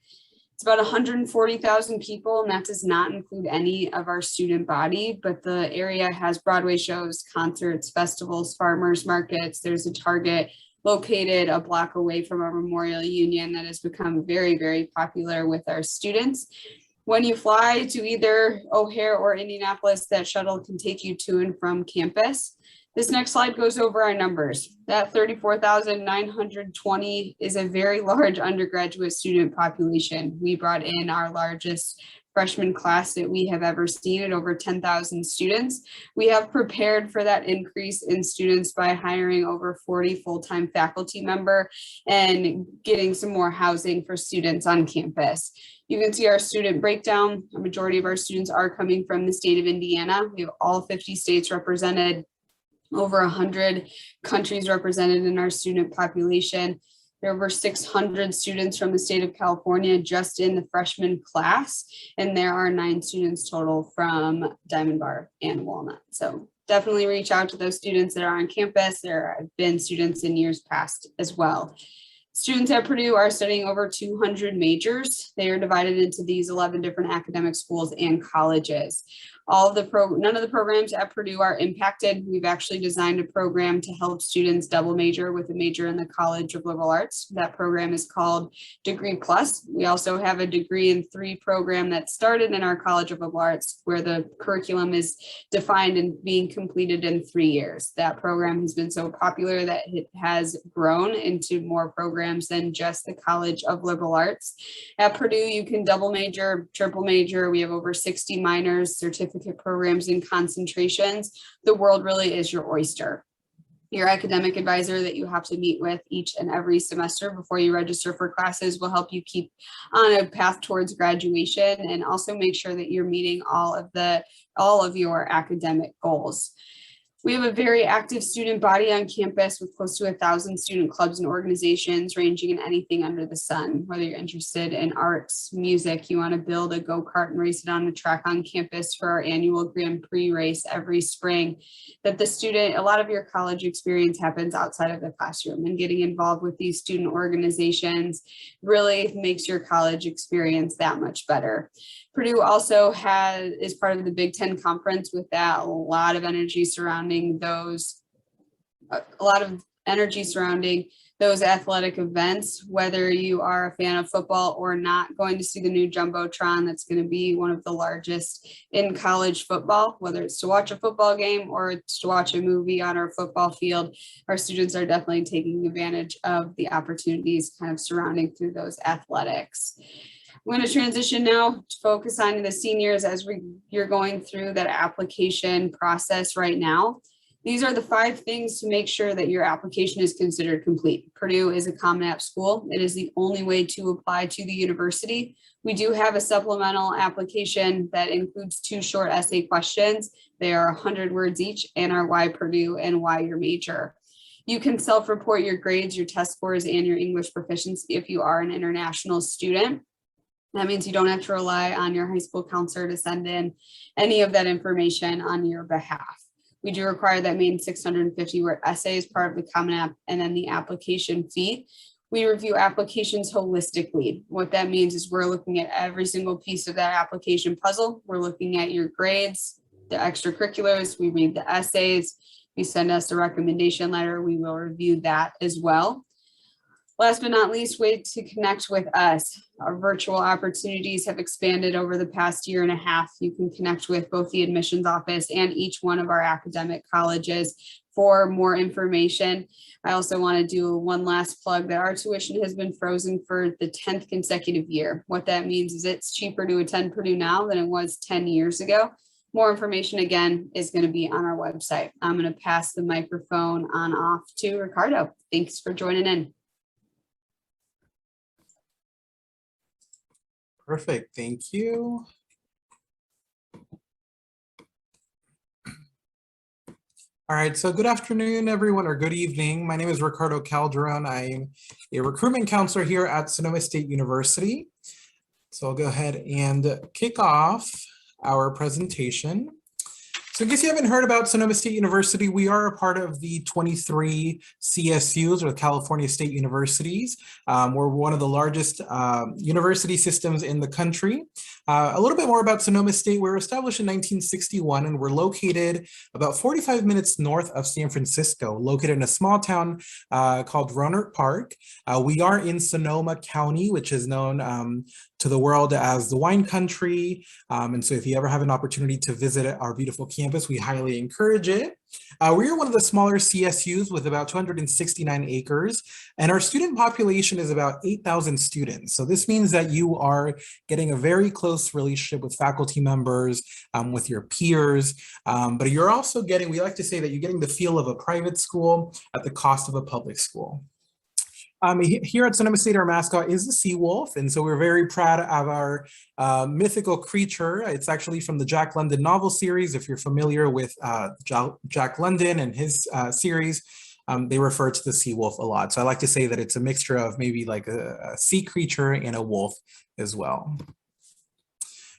It's about 140,000 people, and that does not include any of our student body, but the area has Broadway shows, concerts, festivals, farmers markets. There's a Target located a block away from our Memorial Union that has become very, very popular with our students. When you fly to either O'Hare or Indianapolis, that shuttle can take you to and from campus. This next slide goes over our numbers. That 34,920 is a very large undergraduate student population. We brought in our largest freshman class that we have ever seen at over 10,000 students. We have prepared for that increase in students by hiring over 40 full-time faculty members and getting some more housing for students on campus. You can see our student breakdown. A majority of our students are coming from the state of Indiana. We have all 50 states represented, over 100 countries represented in our student population. There are over 600 students from the state of California just in the freshman class, and there are 9 students total from Diamond Bar and Walnut. So definitely reach out to those students that are on campus. There have been students in years past as well. Students at Purdue are studying over 200 majors. They are divided into these 11 different academic schools and colleges. None of the programs at Purdue are impacted. We've actually designed a program to help students double major with a major in the College of Liberal Arts. That program is called Degree Plus. We also have a Degree in 3 program that started in our College of Liberal Arts, where the curriculum is defined and being completed in 3 years. That program has been so popular that it has grown into more programs than just the College of Liberal Arts. At Purdue, you can double major, triple major. We have over 60 minors, certificate programs, and concentrations. The world really is your oyster. Your academic advisor that you have to meet with each and every semester before you register for classes will help you keep on a path towards graduation, and also make sure that you're meeting all of your academic goals. We have a very active student body on campus with close to 1,000 student clubs and organizations ranging in anything under the sun. Whether you're interested in arts, music, you want to build a go-kart and race it on the track on campus for our annual Grand Prix race every spring, that a lot of your college experience happens outside of the classroom, and getting involved with these student organizations really makes your college experience that much better. Purdue also is part of the Big Ten Conference. With that, a lot of energy surrounding those athletic events. Whether you are a fan of football or not, going to see the new Jumbotron, that's going to be one of the largest in college football, whether it's to watch a football game or it's to watch a movie on our football field. Our students are definitely taking advantage of the opportunities kind of surrounding through those athletics. I'm going to transition now to focus on the seniors as you're going through that application process right now. These are the 5 things to make sure that your application is considered complete. Purdue is a Common App school. It is the only way to apply to the university. We do have a supplemental application that includes 2 short essay questions. They are 100 words each and are why Purdue and why your major. You can self-report your grades, your test scores, and your English proficiency if you are an international student. That means you don't have to rely on your high school counselor to send in any of that information on your behalf. We do require that main 650-word essay as part of the Common App, and then the application fee. We review applications holistically. What that means is we're looking at every single piece of that application puzzle. We're looking at your grades, the extracurriculars, we read the essays, you send us a recommendation letter, we will review that as well. Last but not least, way to connect with us. Our virtual opportunities have expanded over the past 1.5 years. You can connect with both the admissions office and each one of our academic colleges for more information. I also want to do one last plug that our tuition has been frozen for the 10th consecutive year. What that means is it's cheaper to attend Purdue now than it was 10 years ago. More information, again, is going to be on our website. I'm going to pass the microphone on off to Ricardo. Thanks for joining in. Perfect, thank you. All right, so good afternoon, everyone, or good evening. My name is Ricardo Calderon. I'm a recruitment counselor here at Sonoma State University. So I'll go ahead and kick off our presentation. So in case you haven't heard about Sonoma State University, we are a part of the 23 CSUs, or California State Universities. We're one of the largest university systems in the country. A little bit more about Sonoma State. We were established in 1961, and we're located about 45 minutes north of San Francisco, located in a small town called Rohnert Park. We are in Sonoma County, which is known to the world as the wine country. And so if you ever have an opportunity to visit our beautiful campus, we highly encourage it. We are one of the smaller CSUs with about 269 acres, and our student population is about 8,000 students. So this means that you are getting a very close relationship with faculty members, with your peers, but you're also getting, we like to say that you're getting the feel of a private school at the cost of a public school. Here at Sonoma State, our mascot is the sea wolf, and so we're very proud of our mythical creature. It's actually from the Jack London novel series. If you're familiar with Jack London and his series, they refer to the sea wolf a lot. So I like to say that it's a mixture of maybe like a sea creature and a wolf as well.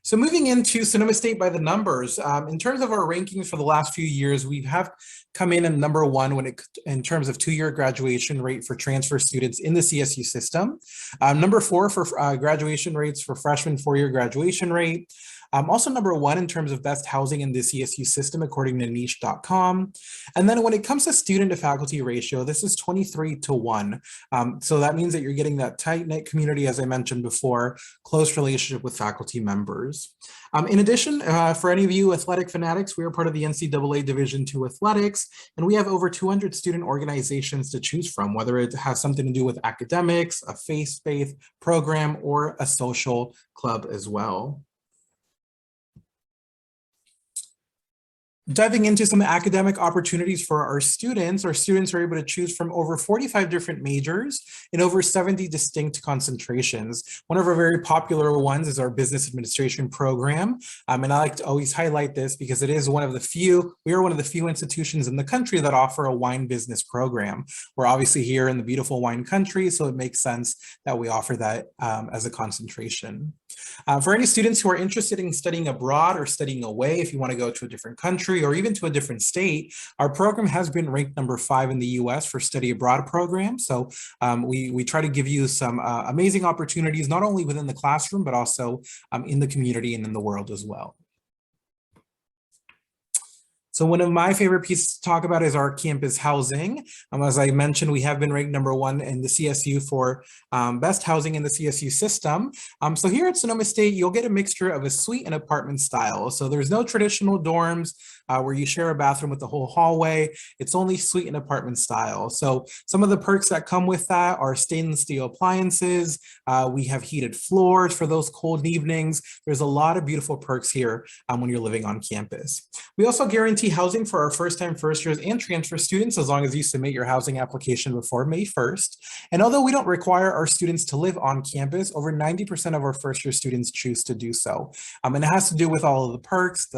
So moving into Sonoma State by the numbers, in terms of our rankings for the last few years, we have come in at number 1 in terms of 2-year graduation rate for transfer students in the CSU system. Number 4 for graduation rates for freshman 4-year graduation rate. Also number 1 in terms of best housing in the CSU system, according to niche.com. And then when it comes to student to faculty ratio, this is 23:1. So that means that you're getting that tight-knit community, as I mentioned before, close relationship with faculty members. In addition, for any of you athletic fanatics, we are part of the NCAA Division II Athletics, and we have over 200 student organizations to choose from, whether it has something to do with academics, a faith-based program, or a social club as well. Diving into some academic opportunities for our students are able to choose from over 45 different majors in over 70 distinct concentrations. One of our very popular ones is our business administration program. And I like to always highlight this because it is we are one of the few institutions in the country that offer a wine business program. We're obviously here in the beautiful wine country, so it makes sense that we offer that as a concentration. For any students who are interested in studying abroad or studying away, if you want to go to a different country or even to a different state, our program has been ranked number 5 in the US for study abroad programs. So we try to give you some amazing opportunities, not only within the classroom, but also in the community and in the world as well. So one of my favorite pieces to talk about is our campus housing. As I mentioned, we have been ranked number 1 in the CSU for best housing in the CSU system. So here at Sonoma State, you'll get a mixture of a suite and apartment style. So there's no traditional dorms where you share a bathroom with the whole hallway. It's only suite and apartment style. So some of the perks that come with that are stainless steel appliances. We have heated floors for those cold evenings. There's a lot of beautiful perks here when you're living on campus. We also guarantee housing for our first-time first years and transfer students as long as you submit your housing application before May 1st. And although we don't require our students to live on campus, over 90% of our first-year students choose to do so. And it has to do with all of the perks,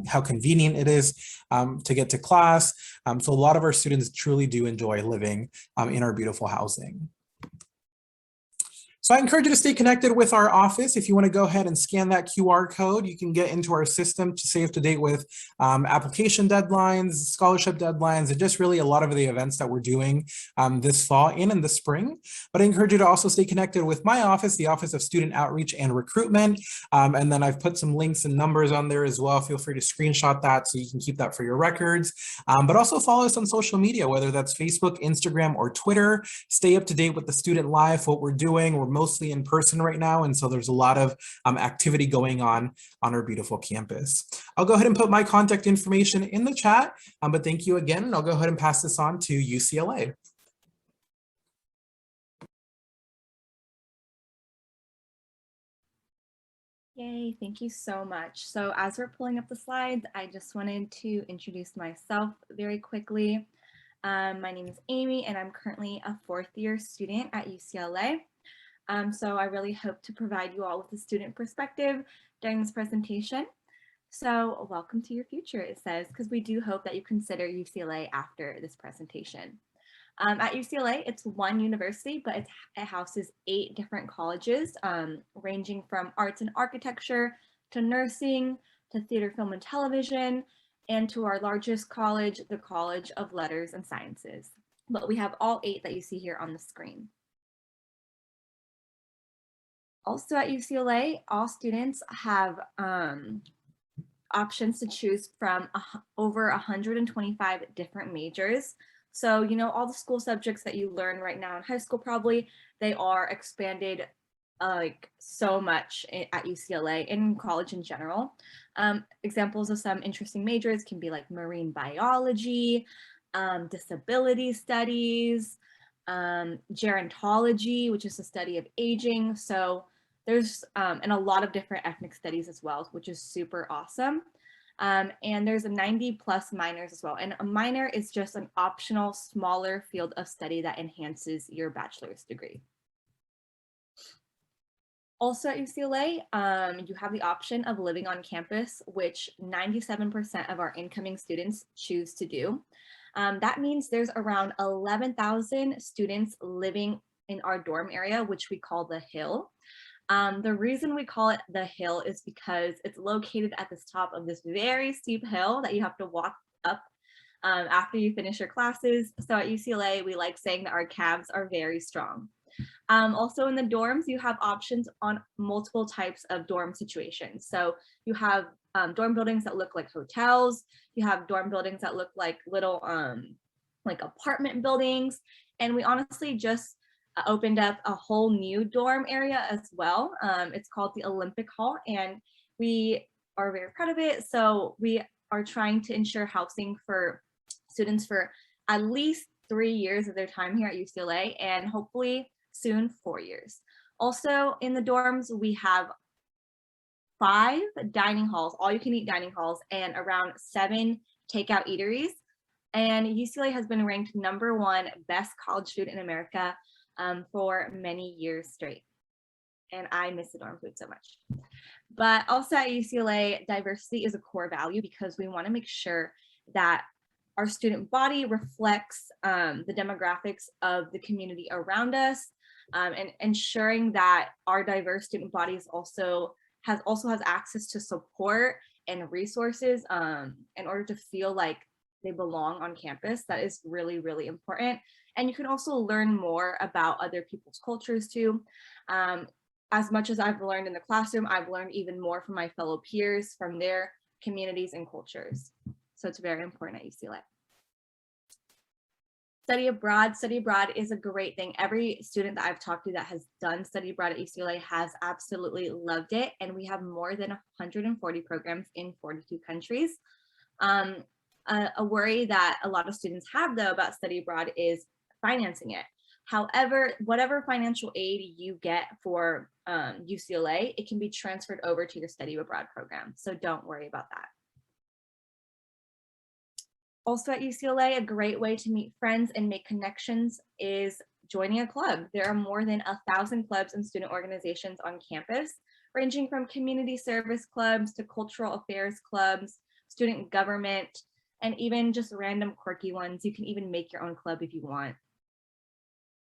how convenient it is to get to class. So a lot of our students truly do enjoy living in our beautiful housing. So I encourage you to stay connected with our office. If you want to go ahead and scan that QR code, you can get into our system to stay up to date with application deadlines, scholarship deadlines, and just really a lot of the events that we're doing this fall and in the spring. But I encourage you to also stay connected with my office, the Office of Student Outreach and Recruitment. And then I've put some links and numbers on there as well. Feel free to screenshot that so you can keep that for your records. But also follow us on social media, whether that's Facebook, Instagram, or Twitter. Stay up to date with the student life, what we're doing. We're mostly in person right now, and so there's a lot of activity going on our beautiful campus. I'll go ahead and put my contact information in the chat, but thank you again, and I'll go ahead and pass this on to UCLA. Yay, thank you so much. So as we're pulling up the slides, I just wanted to introduce myself very quickly. My name is Amy, and I'm currently a 4th-year student at UCLA. So I really hope to provide you all with a student perspective during this presentation. So welcome to your future, it says, because we do hope that you consider UCLA after this presentation. At UCLA, it's one university, but it houses 8 different colleges, ranging from arts and architecture to nursing to theater, film, and television, and to our largest college, the College of Letters and Sciences. But we have all 8 that you see here on the screen. Also at UCLA, all students have options to choose from over 125 different majors. So, you know, all the school subjects that you learn right now in high school, probably, they are expanded like so much at UCLA and in college in general. Examples of some interesting majors can be like marine biology, disability studies, gerontology, which is the study of aging. So there's and a lot of different ethnic studies as well, which is super awesome. And there's a 90+ minors as well. And a minor is just an optional smaller field of study that enhances your bachelor's degree. Also at UCLA, you have the option of living on campus, which 97% of our incoming students choose to do. That means there's around 11,000 students living in our dorm area, which we call the Hill. The reason we call it the Hill is because it's located at the top of this very steep hill that you have to walk up after you finish your classes. So at UCLA, we like saying that our calves are very strong. Also in the dorms, you have options on multiple types of dorm situations. So you have dorm buildings that look like hotels. You have dorm buildings that look like little like apartment buildings. And we honestly just opened up a whole new dorm area as well. It's called the Olympic Hall, and we are very proud of it. So we are trying to ensure housing for students for at least 3 years of their time here at UCLA, and hopefully soon 4 years. Also in the dorms, we have 5 dining halls, all you can eat dining halls, and around 7 takeout eateries. And UCLA has been ranked #1 best college food in America for many years straight. And I miss the dorm food so much. But also at UCLA, diversity is a core value because we want to make sure that our student body reflects the demographics of the community around us, and ensuring that our diverse student bodies also has access to support and resources in order to feel like they belong on campus. That is really, really important. And you can also learn more about other people's cultures too. As much as I've learned in the classroom, I've learned even more from my fellow peers, from their communities and cultures. So it's very important at UCLA. Study abroad is a great thing. Every student that I've talked to that has done study abroad at UCLA has absolutely loved it. And we have more than 140 programs in 42 countries. A worry that a lot of students have though about study abroad is financing it. However, whatever financial aid you get for UCLA, it can be transferred over to your study abroad program. So don't worry about that. Also at UCLA, a great way to meet friends and make connections is joining a club. There are more than 1,000 clubs and student organizations on campus, ranging from community service clubs to cultural affairs clubs, student government, and even just random quirky ones. You can even make your own club if you want.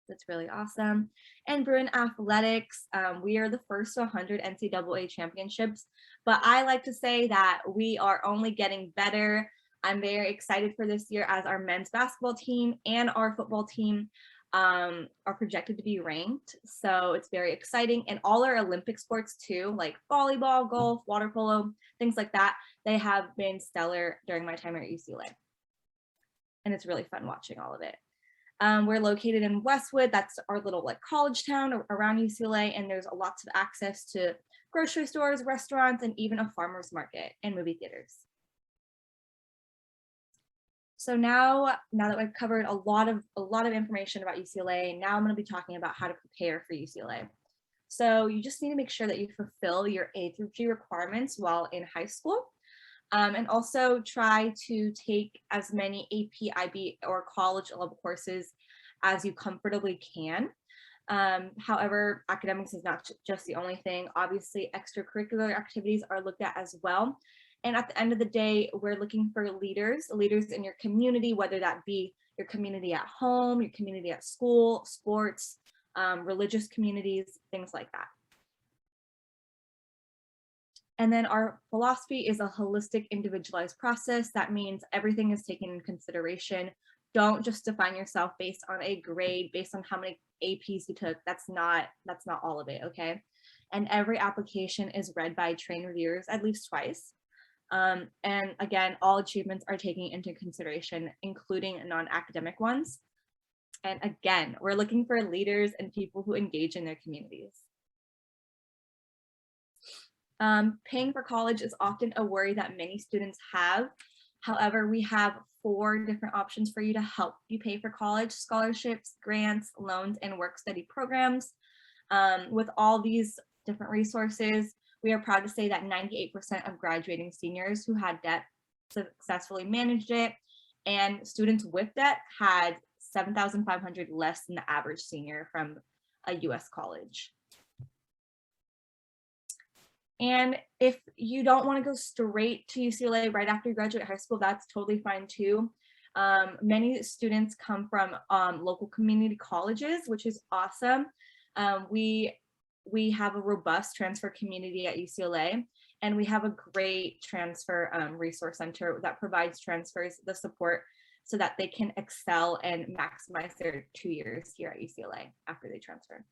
That's really awesome. And Bruin Athletics, we are the first to 100 NCAA championships, but I like to say that we are only getting better. I'm very excited for this year as our men's basketball team and our football team are projected to be ranked. So it's very exciting. And all our Olympic sports too, like volleyball, golf, water polo, things like that, they have been stellar during my time here at UCLA. And it's really fun watching all of it. We're located in Westwood. That's our little like college town around UCLA. And there's lots of access to grocery stores, restaurants, and even a farmer's market and movie theaters. So now that we've covered a lot of information about UCLA, now I'm going to be talking about how to prepare for UCLA. So you just need to make sure that you fulfill your A through G requirements while in high school. And also try to take as many AP, IB, or college level courses as you comfortably can. However, academics is not just the only thing. Obviously, extracurricular activities are looked at as well. And at the end of the day, we're looking for leaders in your community, whether that be your community at home, your community at school, sports, religious communities, things like that. And then our philosophy is a holistic, individualized process. That means everything is taken in consideration. Don't just define yourself based on a grade, based on how many APs you took. That's not all of it, okay? And every application is read by trained reviewers at least twice. And again, all achievements are taken into consideration, including non-academic ones. And again, we're looking for leaders and people who engage in their communities. Paying for college is often a worry that many students have. However, we have 4 different options for you to help you pay for college: scholarships, grants, loans, and work study programs. With all these different resources, we are proud to say that 98% of graduating seniors who had debt successfully managed it, and students with debt had $7,500 less than the average senior from a US college. And if you don't want to go straight to UCLA right after you graduate high school, that's totally fine too. Many students come from local community colleges, which is awesome. We have a robust transfer community at UCLA, and we have a great transfer resource center that provides transfers the support so that they can excel and maximize their 2 years here at UCLA after they transfer.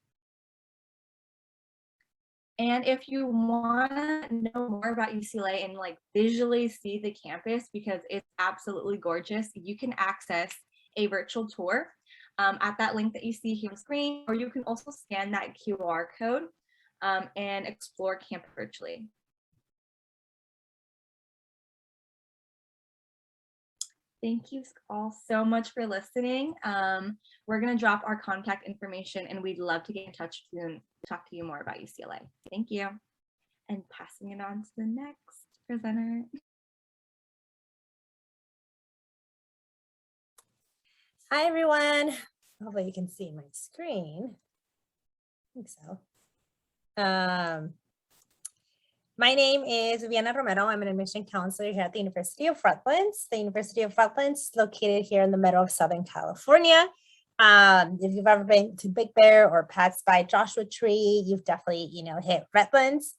And if you want to know more about UCLA and like visually see the campus, because it's absolutely gorgeous, you can access a virtual tour at that link that you see here on the screen, or you can also scan that QR code and explore campus virtually. Thank you all so much for listening. We're going to drop our contact information and we'd love to get in touch soon to talk to you more about UCLA. Thank you. And passing it on to the next presenter. Hi, everyone. Hopefully you can see my screen. I think so. My name is Viviana Romero. I'm an admission counselor here at the University of Redlands. The University of Redlands is located here in the middle of Southern California. If you've ever been to Big Bear or passed by Joshua Tree, you've definitely, hit Redlands.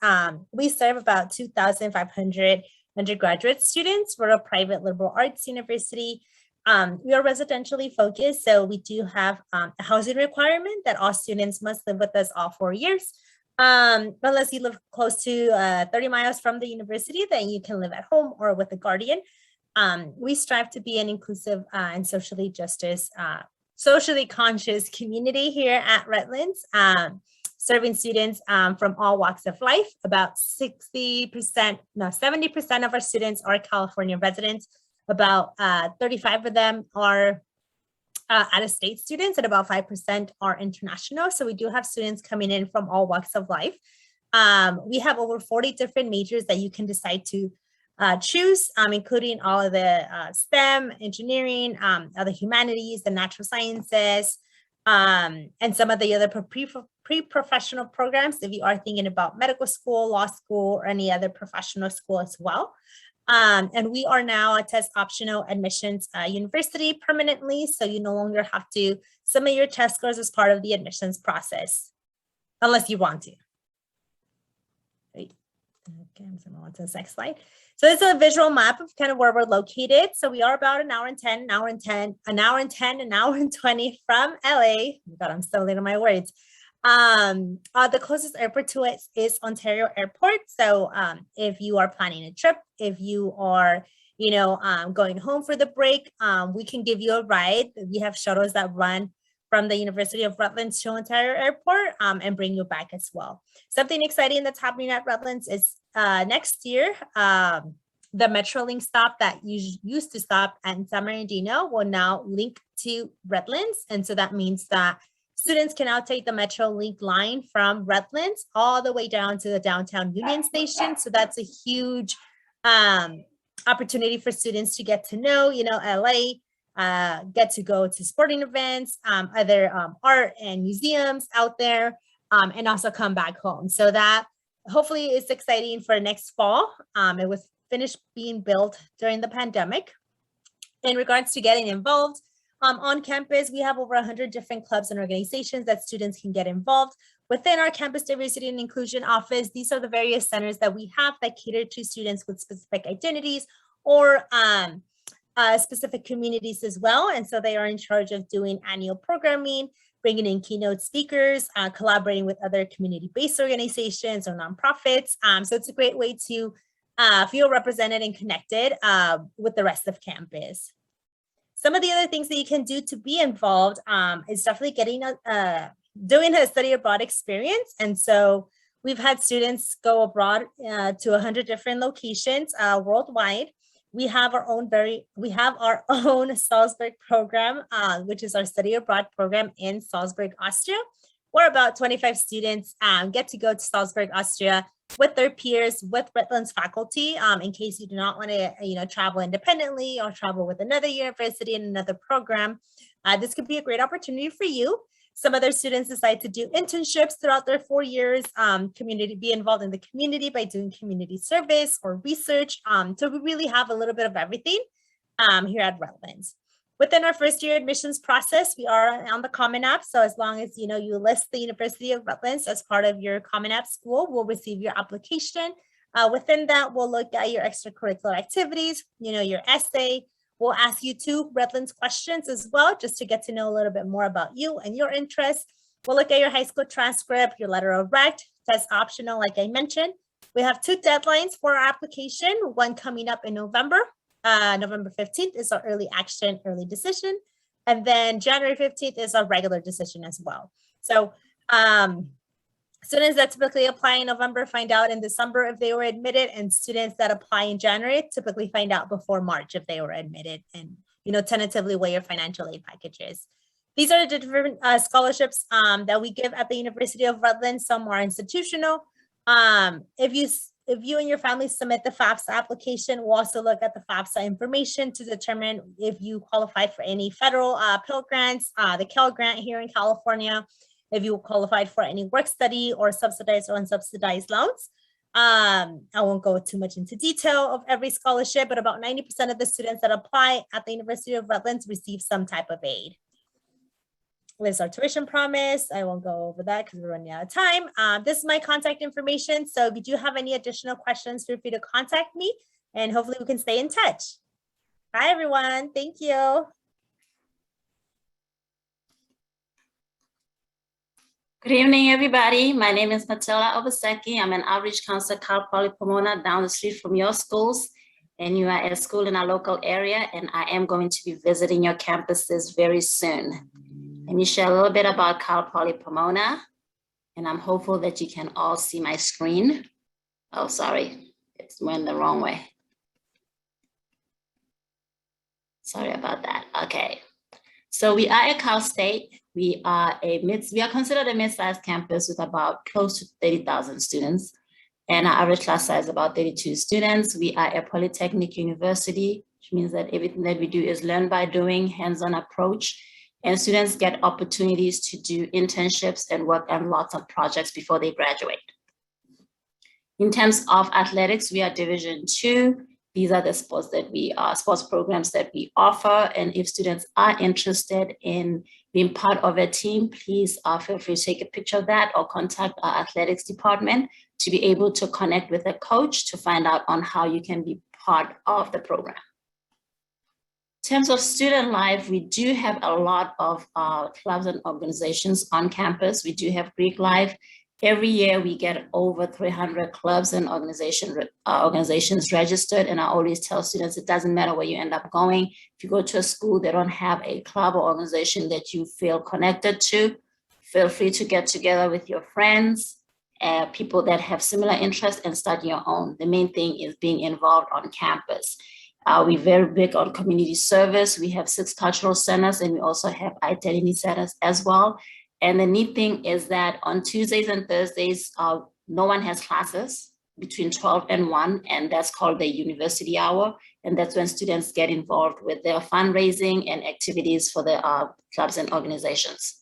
We serve about 2,500 undergraduate students. We're a private liberal arts university. We are residentially focused, so we do have a housing requirement that all students must live with us all 4 years. Unless you live close to 30 miles from the university, then you can live at home or with a guardian. We strive to be an inclusive and socially conscious community here at Redlands, serving students from all walks of life. About 70% of our students are California residents. About 35 of them are out-of-state students, and about 5% are international. So we do have students coming in from all walks of life. We have over 40 different majors that you can decide to choose, including all of the STEM, engineering, other humanities, the natural sciences, and some of the other pre-professional programs if you are thinking about medical school, law school, or any other professional school as well. And we are now a test optional admissions university permanently, so you no longer have to submit your test scores as part of the admissions process, unless you want to. Great. Okay, I'm going on to the next slide. So this is a visual map of kind of where we're located. So we are about an hour and 10, an hour and 20 from LA. God, I'm so late on my words. The closest airport to it is Ontario Airport. So if you are planning a trip, if you are, going home for the break, we can give you a ride. We have shuttles that run from the University of Redlands to Ontario Airport and bring you back as well. Something exciting that's happening at Redlands is next year, the Metrolink stop that used to stop at San Bernardino will now link to Redlands. And so that means that students can now take the Metrolink line from Redlands all the way down to the downtown Union Station. So that's a huge opportunity for students to get to know, LA, get to go to sporting events, other art and museums out there, and also come back home. So that hopefully is exciting for next fall. It was finished being built during the pandemic. In regards to getting involved, on campus, we have over 100 different clubs and organizations that students can get involved. Within our Campus Diversity and Inclusion Office, these are the various centers that we have that cater to students with specific identities or specific communities as well. And so they are in charge of doing annual programming, bringing in keynote speakers, collaborating with other community-based organizations or nonprofits. So it's a great way to feel represented and connected with the rest of campus. Some of the other things that you can do to be involved is definitely doing a study abroad experience. And so we've had students go abroad to 100 different locations worldwide. We have our own Salzburg program, which is our study abroad program in Salzburg, Austria, where about 25 students get to go to Salzburg, Austria with their peers, with Redlands faculty, in case you do not want to, travel independently or travel with another university and another program. This could be a great opportunity for you. Some other students decide to do internships throughout their 4 years, be involved in the community by doing community service or research. So we really have a little bit of everything here at Redlands. Within our first year admissions process, we are on the Common App. So as long as you list the University of Redlands as part of your Common App school, we'll receive your application. Within that, we'll look at your extracurricular activities, your essay. We'll ask you 2 Redlands questions as well, just to get to know a little bit more about you and your interests. We'll look at your high school transcript, your letter of rec, test optional, like I mentioned. We have 2 deadlines for our application, one coming up in November. November 15th is our early action, early decision. And then January 15th is our regular decision as well. So students that typically apply in November find out in December if they were admitted, and students that apply in January typically find out before March if they were admitted, and tentatively what your financial aid package is. These are the different scholarships that we give at the University of Rutland. Some are institutional. If you and your family submit the FAFSA application, we'll also look at the FAFSA information to determine if you qualified for any federal Pell Grants, the Cal Grant here in California, if you qualified for any work study or subsidized or unsubsidized loans. I won't go too much into detail of every scholarship, but about 90% of the students that apply at the University of Rutland receive some type of aid. There's our tuition promise. I won't go over that because we're running out of time. This is my contact information. So if you do have any additional questions, feel free to contact me, and hopefully we can stay in touch. Bye, everyone. Thank you. Good evening, everybody. My name is Matilda Obaseki. I'm an outreach counselor at Cal Poly Pomona, down the street from your schools. And you are at a school in our local area, and I am going to be visiting your campuses very soon. Let me share a little bit about Cal Poly Pomona, and I'm hopeful that you can all see my screen. Oh, sorry, it's went the wrong way. Sorry about that. Okay, so we are at Cal State. We are considered a mid-sized campus with about close to 30,000 students, and our average class size is about 32 students. We are a polytechnic university, which means that everything that we do is learn by doing, hands-on approach. And students get opportunities to do internships and work on lots of projects before they graduate. In terms of athletics, we are Division II. These are the sports programs that we offer. And if students are interested in being part of a team, please feel free to take a picture of that or contact our athletics department to be able to connect with a coach to find out on how you can be part of the program. In terms of student life, we do have a lot of clubs and organizations on campus. We do have Greek Life. Every year we get over 300 clubs and organizations registered. And I always tell students, it doesn't matter where you end up going. If you go to a school, they don't have a club or organization that you feel connected to, feel free to get together with your friends, people that have similar interests, and start your own. The main thing is being involved on campus. We're very big on community service. We have 6 cultural centers, and we also have identity centers as well. And the neat thing is that on Tuesdays and Thursdays, no one has classes between 12 and 1, and that's called the University Hour. And that's when students get involved with their fundraising and activities for the clubs and organizations.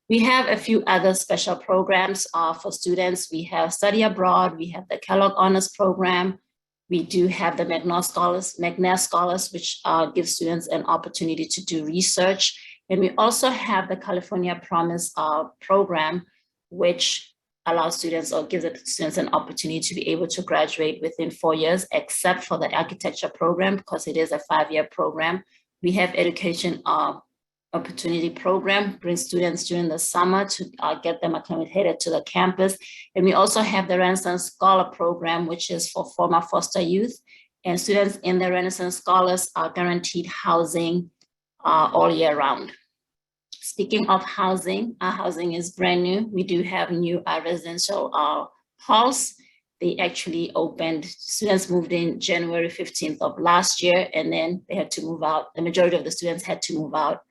We have a few other special programs for students. We have Study Abroad. We have the Kellogg Honors Program. We do have the McNair Scholars, which gives students an opportunity to do research. And we also have the California Promise program, which allows students or gives the students an opportunity to be able to graduate within 4 years, except for the architecture program, because it is a 5-year program. We have education opportunity program, bring students during the summer to get them acclimated to the campus. And we also have the Renaissance Scholar program, which is for former foster youth. And students in the Renaissance Scholars are guaranteed housing all year round. Speaking of housing, our housing is brand new. We do have new residential halls. They actually opened, students moved in January 15th of last year, and then they had to move out. The majority of the students had to move out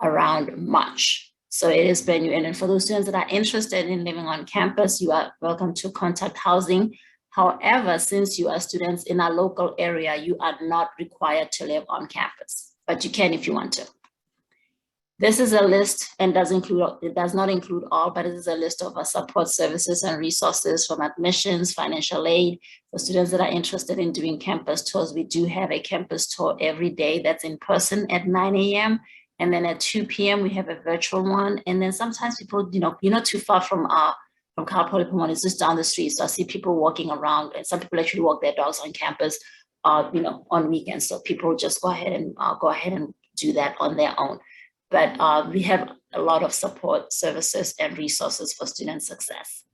around March. So it is brand new. And then for those students that are interested in living on campus, you are welcome to contact housing. However, since you are students in our local area, you are not required to live on campus, but you can if you want to. This is a list, and it does not include all, but it is a list of our support services and resources from admissions, financial aid. For students that are interested in doing campus tours, we do have a campus tour every day that's in person at 9 a.m. And then at 2 p.m. we have a virtual one. And then sometimes people, you're not too far from Cal Poly Pomona, it's just down the street. So I see people walking around, and some people actually walk their dogs on campus, on weekends. So people just go ahead and do that on their own. But we have a lot of support services and resources for student success.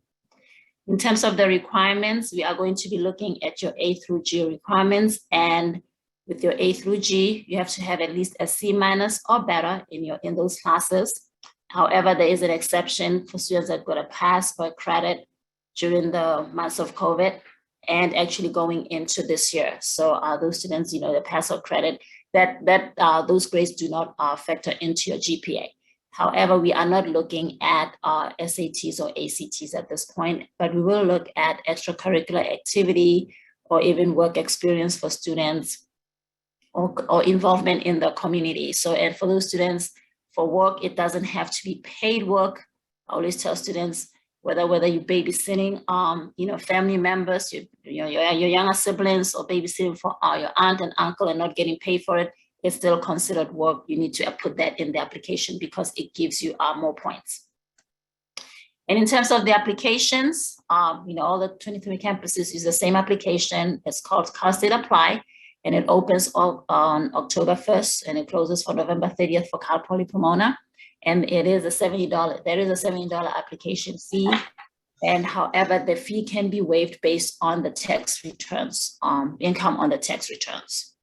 In terms of the requirements, we are going to be looking at your A through G requirements. And with your A through G, you have to have at least a C- or better in those classes. However, there is an exception for students that got a pass or a credit during the months of COVID and actually going into this year. So those students, the pass or credit, those grades do not factor into your GPA. However, we are not looking at SATs or ACTs at this point, but we will look at extracurricular activity or even work experience for students or involvement in the community. So, and for those students, for work, it doesn't have to be paid work. I always tell students, whether you're babysitting, family members, your younger siblings, or babysitting for your aunt and uncle and not getting paid for it, it's still considered work. You need to put that in the application because it gives you more points. And in terms of the applications, all the 23 campuses use the same application. It's called Cal State Apply, and it opens on October 1st and it closes for November 30th for Cal Poly Pomona. And it is a $70, there is a $70 application fee. And however, the fee can be waived based on the tax returns, income on the tax returns.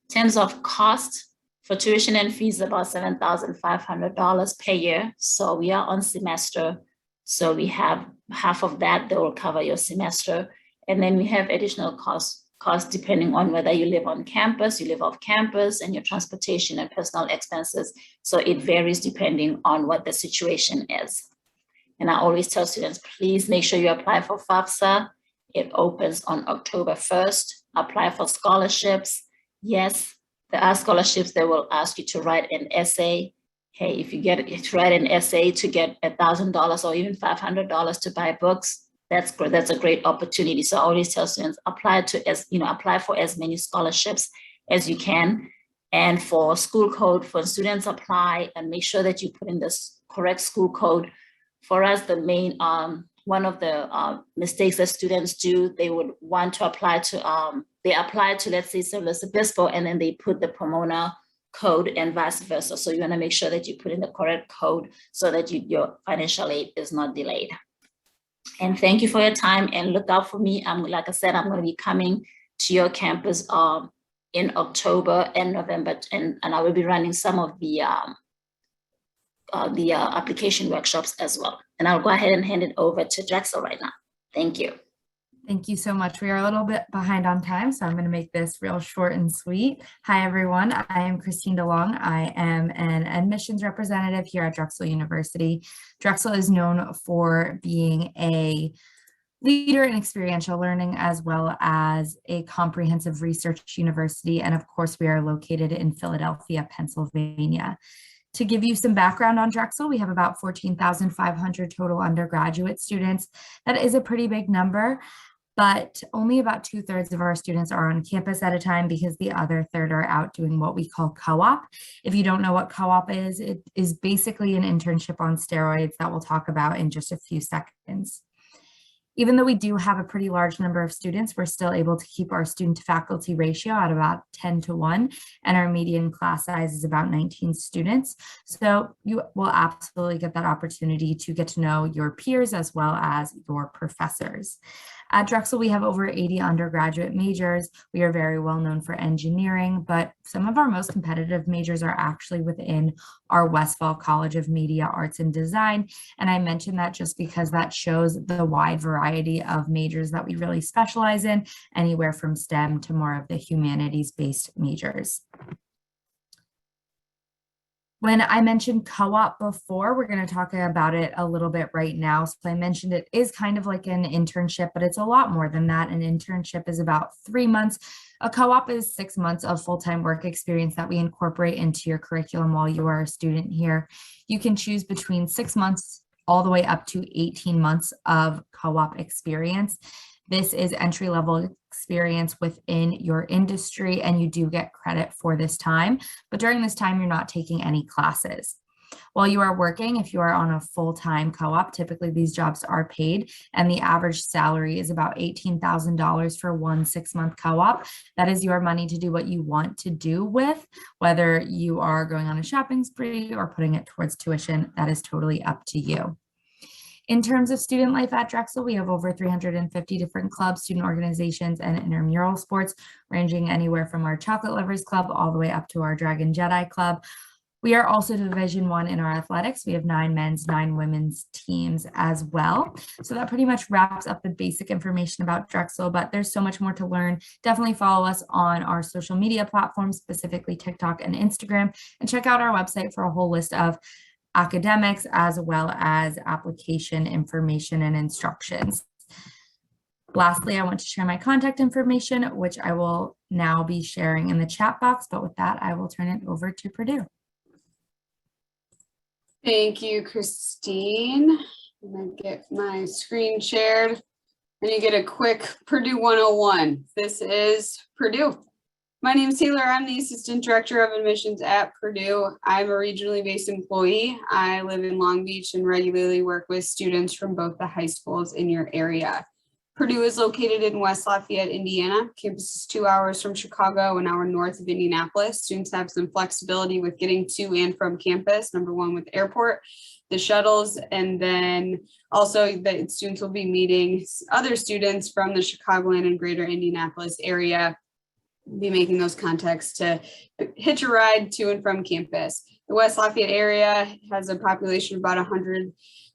In terms of cost for tuition and fees, about $7,500 per year. So we are on semester. So we have half of that will cover your semester. And then we have additional costs depending on whether you live on campus, you live off campus, and your transportation and personal expenses. So it varies depending on what the situation is. And I always tell students, please make sure you apply for FAFSA. It opens on October 1st. Apply for scholarships. Yes, there are scholarships that will ask you to write an essay. Hey, if you write an essay to get $1,000 or even $500 to buy books, that's great. That's a great opportunity. So I always tell students, apply for as many scholarships as you can. And for school code, for students, apply and make sure that you put in this correct school code. For us, the main one of the mistakes that students do, they would want to apply to they apply to, let's say, San Luis Obispo, and then they put the Pomona code and vice versa. So you want to make sure that you put in the correct code so that your financial aid is not delayed. And thank you for your time, and look out for me. Like I said, I'm going to be coming to your campus in October and November, and I will be running some of the application workshops as well. And I'll go ahead and hand it over to Drexel right now. Thank you. Thank you so much. We are a little bit behind on time, so I'm going to make this real short and sweet. Hi, everyone. I am Christine DeLong. I am an admissions representative here at Drexel University. Drexel is known for being a leader in experiential learning as well as a comprehensive research university. And of course, we are located in Philadelphia, Pennsylvania. To give you some background on Drexel, we have about 14,500 total undergraduate students. That is a pretty big number, but only about 2/3 of our students are on campus at a time because the other third are out doing what we call co-op. If you don't know what co-op is, it is basically an internship on steroids that we'll talk about in just a few seconds. Even though we do have a pretty large number of students, we're still able to keep our student to faculty ratio at about 10:1, and our median class size is about 19 students. So you will absolutely get that opportunity to get to know your peers as well as your professors. At Drexel, we have over 80 undergraduate majors. We are very well known for engineering, but some of our most competitive majors are actually within our Westfall College of Media, Arts, and Design. And I mention that just because that shows the wide variety of majors that we really specialize in, anywhere from STEM to more of the humanities-based majors. When I mentioned co-op before, we're going to talk about it a little bit right now. So I mentioned it is kind of like an internship, but it's a lot more than that. An internship is about 3 months. A co-op is 6 months of full-time work experience that we incorporate into your curriculum while you are a student here. You can choose between 6 months all the way up to 18 months of co-op experience. This is entry-level experience within your industry, and you do get credit for this time. But during this time, you're not taking any classes. While you are working, if you are on a full-time co-op, typically these jobs are paid, and the average salary is about $18,000 for one 6-month co-op. That is your money to do what you want to do with, whether you are going on a shopping spree or putting it towards tuition. That is totally up to you. In terms of student life at Drexel, we have over 350 different clubs, student organizations, and intramural sports, ranging anywhere from our Chocolate Lovers Club all the way up to our Dragon Jedi Club. We are also Division I in our athletics. We have 9 men's, 9 women's teams as well. So that pretty much wraps up the basic information about Drexel, but there's so much more to learn. Definitely follow us on our social media platforms, specifically TikTok and Instagram, and check out our website for a whole list of academics as well as application information and instructions. Lastly, I want to share my contact information, which I will now be sharing in the chat box, but with that, I will turn it over to Purdue. Thank you, Christine. I'm gonna get my screen shared and you get a quick Purdue 101. This is Purdue. My name is Taylor. I'm the Assistant Director of Admissions at Purdue. I'm a regionally based employee. I live in Long Beach and regularly work with students from both the high schools in your area. Purdue is located in West Lafayette, Indiana. Campus is 2 hours from Chicago, an hour north of Indianapolis. Students have some flexibility with getting to and from campus, number one with airport, the shuttles, and then also that students will be meeting other students from the Chicagoland and greater Indianapolis area, be making those contacts to hitch a ride to and from campus. The West Lafayette area has a population of about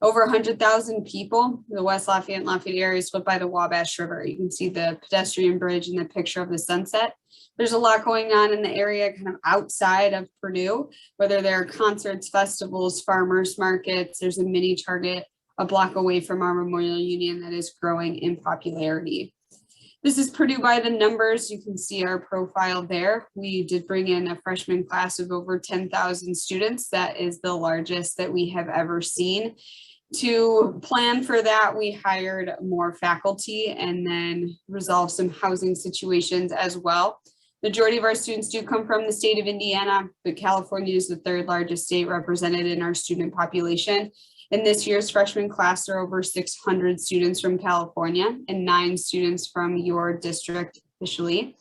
over 100,000 people. The West Lafayette and Lafayette area is split by the Wabash River. You can see the pedestrian bridge in the picture of the sunset. There's a lot going on in the area kind of outside of Purdue, whether there are concerts, festivals, farmers markets. There's a mini Target a block away from our Memorial Union that is growing in popularity. This is Purdue by the numbers. You can see our profile there. We did bring in a freshman class of over 10,000 students. That is the largest that we have ever seen. To plan for that, we hired more faculty and then resolved some housing situations as well. Majority of our students do come from the state of Indiana, but California is the 3rd largest state represented in our student population. In this year's freshman class, there are over 600 students from California and 9 students from your district officially.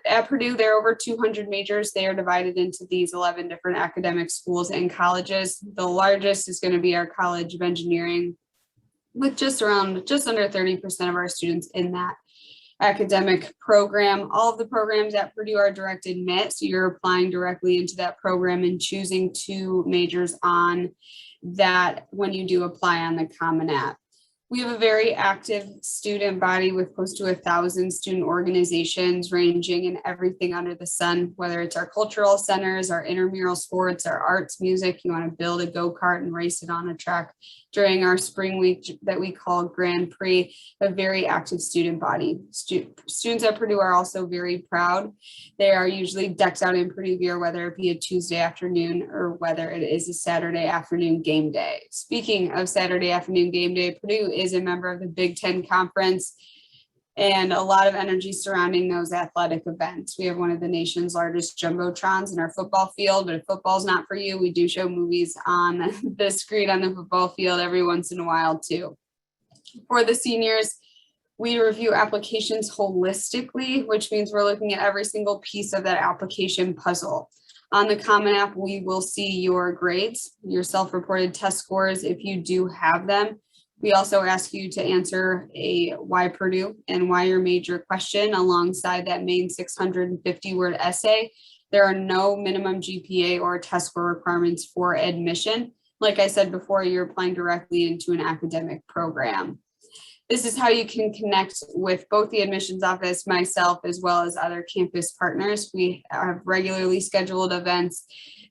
At Purdue, there are over 200 majors. They are divided into these 11 different academic schools and colleges. The largest is going to be our College of Engineering, with just under 30% of our students in that academic program. All of the programs at Purdue are direct admit, so you're applying directly into that program and choosing 2 majors on that when you do apply on the Common App. We have a very active student body with close to 1,000 student organizations ranging in everything under the sun, whether it's our cultural centers, our intramural sports, our arts, music. You want to build a go-kart and race it on a track during our spring week that we call Grand Prix, a very active student body. Students at Purdue are also very proud. They are usually decked out in Purdue gear, whether it be a Tuesday afternoon or whether it is a Saturday afternoon game day. Speaking of Saturday afternoon game day, Purdue is a member of the Big Ten Conference and a lot of energy surrounding those athletic events. We have one of the nation's largest jumbotrons in our football field, but if football's not for you, we do show movies on the screen on the football field every once in a while too. For the seniors, we review applications holistically, which means we're looking at every single piece of that application puzzle. On the Common App, we will see your grades, your self-reported test scores if you do have them. We also ask you to answer a why Purdue and why your major question alongside that main 650-word essay. There are no minimum GPA or test score requirements for admission. Like I said before, you're applying directly into an academic program. This is how you can connect with both the admissions office, myself, as well as other campus partners. We have regularly scheduled events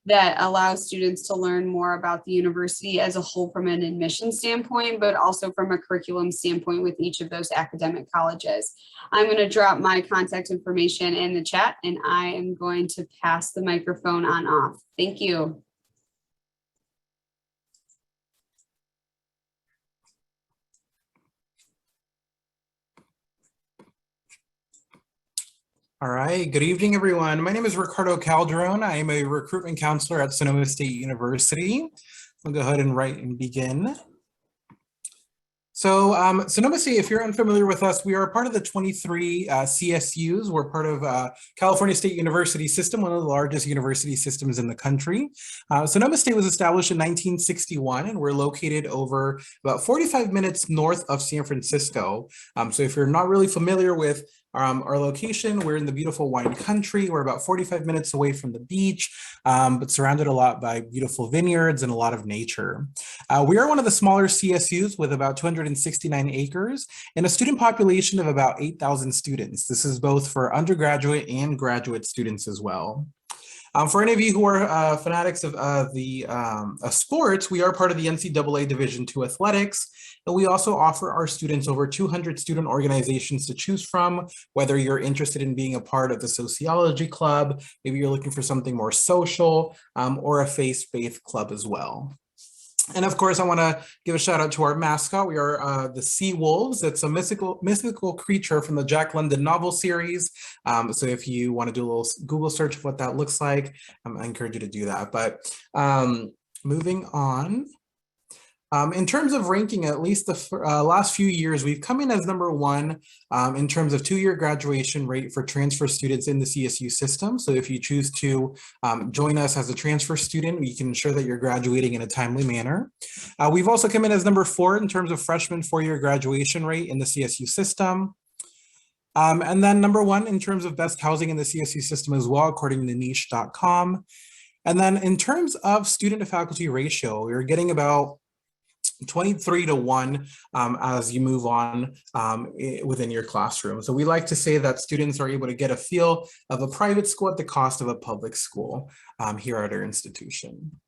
that allow students to learn more about the university as a whole from an admission standpoint, but also from a curriculum standpoint with each of those academic colleges. I'm going to drop my contact information in the chat and I am going to pass the microphone on off. Thank you. All right, good evening, everyone. My name is Ricardo Calderon. I am a recruitment counselor at Sonoma State University. I'll go ahead and begin. So Sonoma State, if you're unfamiliar with us, we are part of the 23 CSUs. We're part of California State University system, one of the largest university systems in the country. Sonoma State was established in 1961, and we're located over about 45 minutes north of San Francisco. So if you're not really familiar with our location, we're in the beautiful wine country. We're about 45 minutes away from the beach, but surrounded a lot by beautiful vineyards and a lot of nature. We are one of the smaller CSUs with about 269 acres and a student population of about 8,000 students. This is both for undergraduate and graduate students as well. For any of you who are fanatics of sports, we are part of the NCAA Division II Athletics, and we also offer our students over 200 student organizations to choose from, whether you're interested in being a part of the sociology club, maybe you're looking for something more social, or a faith-based club as well. And of course, I want to give a shout out to our mascot. We are the Sea Wolves. It's a mythical creature from the Jack London novel series. So if you want to do a little Google search of what that looks like, I encourage you to do that. But moving on. In terms of ranking, at least the last few years, we've come in as #1 in terms of 2-year graduation rate for transfer students in the CSU system. So if you choose to join us as a transfer student, we can ensure that you're graduating in a timely manner. We've also come in as #4 in terms of freshman 4-year graduation rate in the CSU system. And then #1 in terms of best housing in the CSU system as well, according to niche.com. And then in terms of student to faculty ratio, we're getting about 23-1 as you move on within your classroom. So we like to say that students are able to get a feel of a private school at the cost of a public school here at our institution.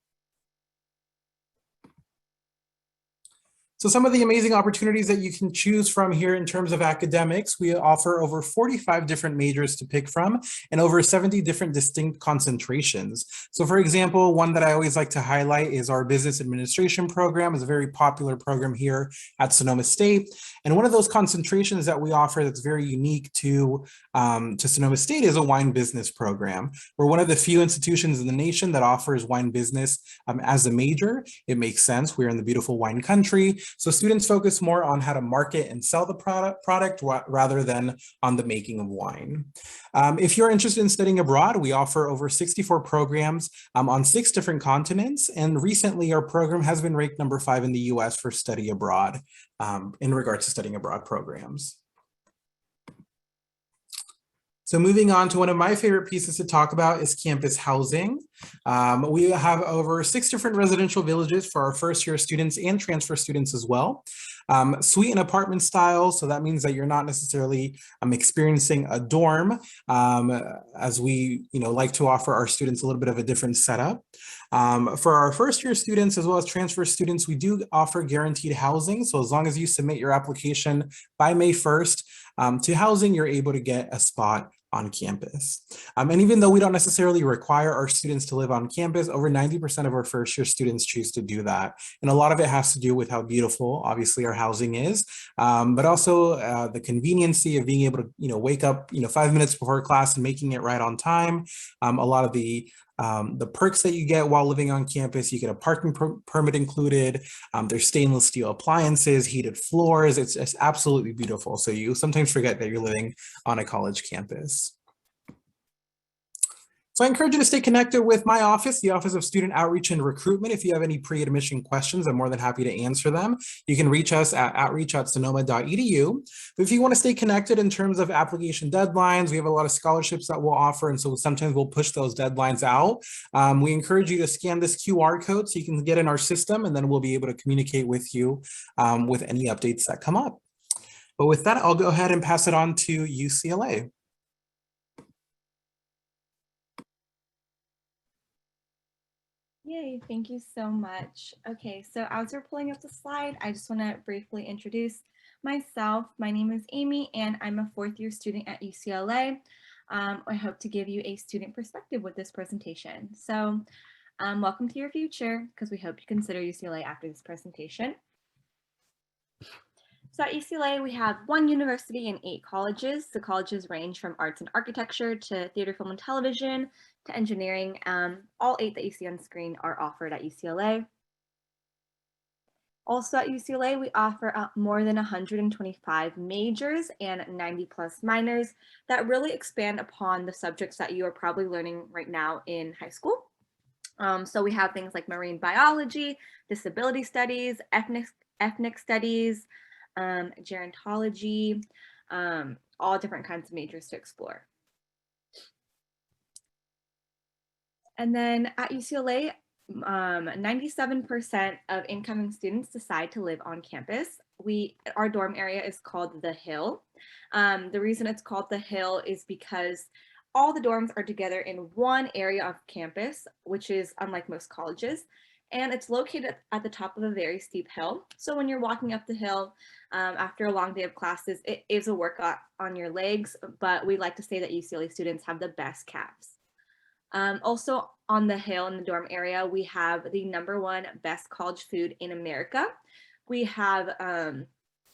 So some of the amazing opportunities that you can choose from here in terms of academics, we offer over 45 different majors to pick from and over 70 different distinct concentrations. So for example, one that I always like to highlight is our business administration program. It's a very popular program here at Sonoma State. And one of those concentrations that we offer that's very unique to Sonoma State is a wine business program. We're one of the few institutions in the nation that offers wine business as a major. It makes sense. We're in the beautiful wine country. So students focus more on how to market and sell the product rather than on the making of wine. If you're interested in studying abroad, we offer over 64 programs on 6 different continents. And recently our program has been ranked #5 in the US for study abroad in regards to studying abroad programs. So moving on to one of my favorite pieces to talk about is campus housing. We have over 6 different residential villages for our first-year students and transfer students as well. Suite and apartment style, so that means that you're not necessarily experiencing a dorm, as we like to offer our students a little bit of a different setup. For our first-year students as well as transfer students, we do offer guaranteed housing. So as long as you submit your application by May 1st to housing, you're able to get a spot on campus. And even though we don't necessarily require our students to live on campus, over 90% of our first year students choose to do that. And a lot of it has to do with how beautiful, obviously, our housing is, but also the conveniency of being able to, wake up, 5 minutes before class and making it right on time. A lot of the perks that you get while living on campus, you get a parking permit included. There's stainless steel appliances, heated floors. It's absolutely beautiful. So you sometimes forget that you're living on a college campus. So I encourage you to stay connected with my office, the Office of Student Outreach and Recruitment. If you have any pre-admission questions, I'm more than happy to answer them. You can reach us at outreach@sonoma.edu. But if you want to stay connected in terms of application deadlines, we have a lot of scholarships that we'll offer, and so sometimes we'll push those deadlines out. We encourage you to scan this QR code so you can get in our system, and then we'll be able to communicate with you with any updates that come up. But with that, I'll go ahead and pass it on to UCLA. Yay, thank you so much. Okay, so as we're pulling up the slide, I just want to briefly introduce myself. My name is Amy, and I'm a 4th-year student at UCLA. I hope to give you a student perspective with this presentation. So welcome to your future, because we hope you consider UCLA after this presentation. So at UCLA, we have 1 university and 8 colleges. The colleges range from arts and architecture to theater, film, and television to engineering. All 8 that you see on screen are offered at UCLA. Also at UCLA, we offer more than 125 majors and 90 plus minors that really expand upon the subjects that you are probably learning right now in high school. So we have things like marine biology, disability studies, ethnic studies, gerontology, all different kinds of majors to explore. And then at UCLA, 97% of incoming students decide to live on campus. Our dorm area is called The Hill. The reason it's called The Hill is because all the dorms are together in one area of campus, which is unlike most colleges. And it's located at the top of a very steep hill. So when you're walking up the hill after a long day of classes, it is a workout on your legs, but we like to say that UCLA students have the best calves. Also on the hill in the dorm area, we have the #1 best college food in America. We have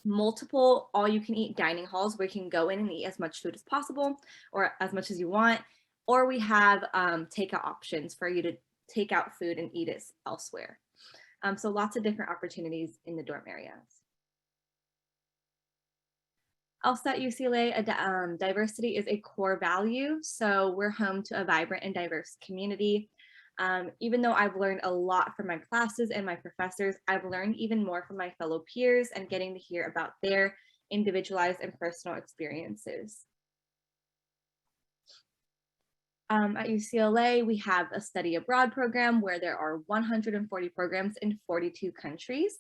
multiple all-you-can-eat dining halls where you can go in and eat as much food as possible or as much as you want. Or we have takeout options for you to take out food and eat it elsewhere. So lots of different opportunities in the dorm areas. Also at UCLA, diversity is a core value. So we're home to a vibrant and diverse community. Even though I've learned a lot from my classes and my professors, I've learned even more from my fellow peers and getting to hear about their individualized and personal experiences. At UCLA, we have a study abroad program where there are 140 programs in 42 countries.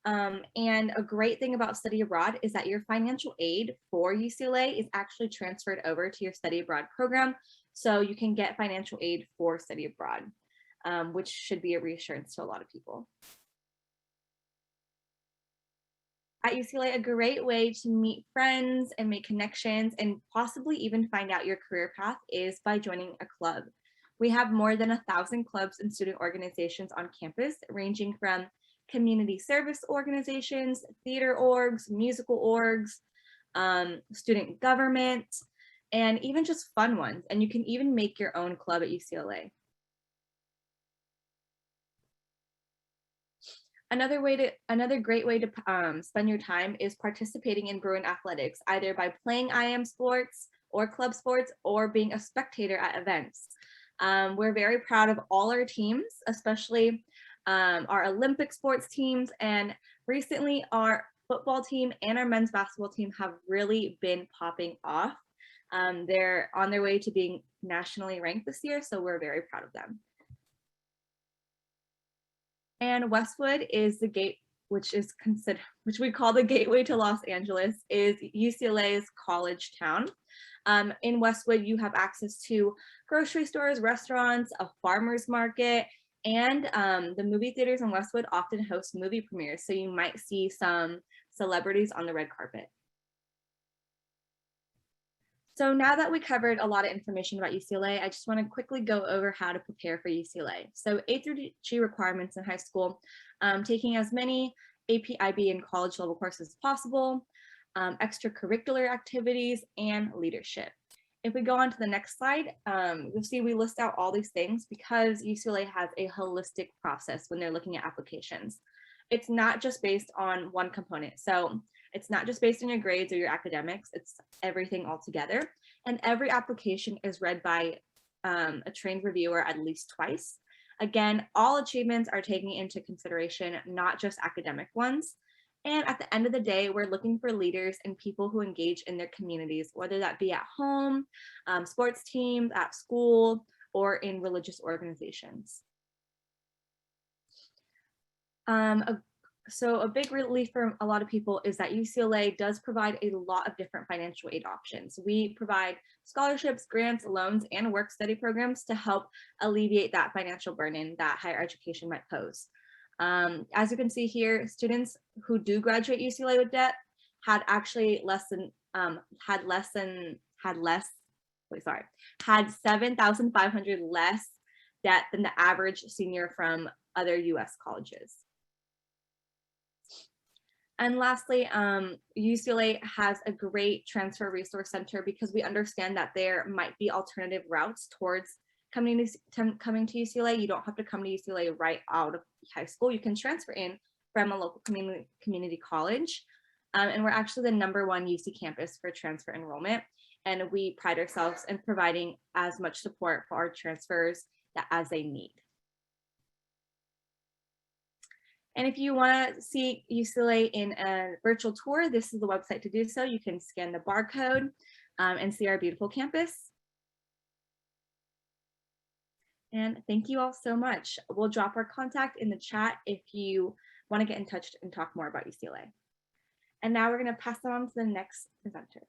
And a great thing about study abroad is that your financial aid for UCLA is actually transferred over to your study abroad program. So you can get financial aid for study abroad, which should be a reassurance to a lot of people. At UCLA, a great way to meet friends and make connections and possibly even find out your career path is by joining a club. We have more than 1,000 clubs and student organizations on campus, ranging from community service organizations, theater orgs, musical orgs, student government, and even just fun ones. And you can even make your own club at UCLA. Another great way to spend your time is participating in Bruin athletics, either by playing IM sports or club sports or being a spectator at events. We're very proud of all our teams, especially our Olympic sports teams, and recently our football team and our men's basketball team have really been popping off. They're on their way to being nationally ranked this year, so we're very proud of them. And Westwood is the gate, which we call the gateway to Los Angeles, is UCLA's college town. In Westwood, you have access to grocery stores, restaurants, a farmer's market, and the movie theaters in Westwood often host movie premieres. So you might see some celebrities on the red carpet. So now that we covered a lot of information about UCLA, I just want to quickly go over how to prepare for UCLA. So A through G requirements in high school, taking as many AP, IB, and college level courses as possible, extracurricular activities, and leadership. If we go on to the next slide, you'll see we list out all these things because UCLA has a holistic process when they're looking at applications. It's not just based on one component. So it's not just based on your grades or your academics, it's everything all together. And every application is read by a trained reviewer at least twice. Again, all achievements are taken into consideration, not just academic ones. And at the end of the day, we're looking for leaders and people who engage in their communities, whether that be at home, sports teams, at school, or in religious organizations. So a big relief for a lot of people is that UCLA does provide a lot of different financial aid options. We provide scholarships, grants, loans, and work study programs to help alleviate that financial burden that higher education might pose. As you can see here, students who do graduate UCLA with debt had $7,500 less debt than the average senior from other US colleges. And lastly, UCLA has a great transfer resource center because we understand that there might be alternative routes towards coming to UCLA. You don't have to come to UCLA right out of high school. You can transfer in from a local community college. And we're actually the #1 UC campus for transfer enrollment. And we pride ourselves in providing as much support for our transfers as they need. And if you want to see UCLA in a virtual tour, this is the website to do so. You can scan the barcode and see our beautiful campus. And thank you all so much. We'll drop our contact in the chat if you want to get in touch and talk more about UCLA. And now we're going to pass it on to the next presenter.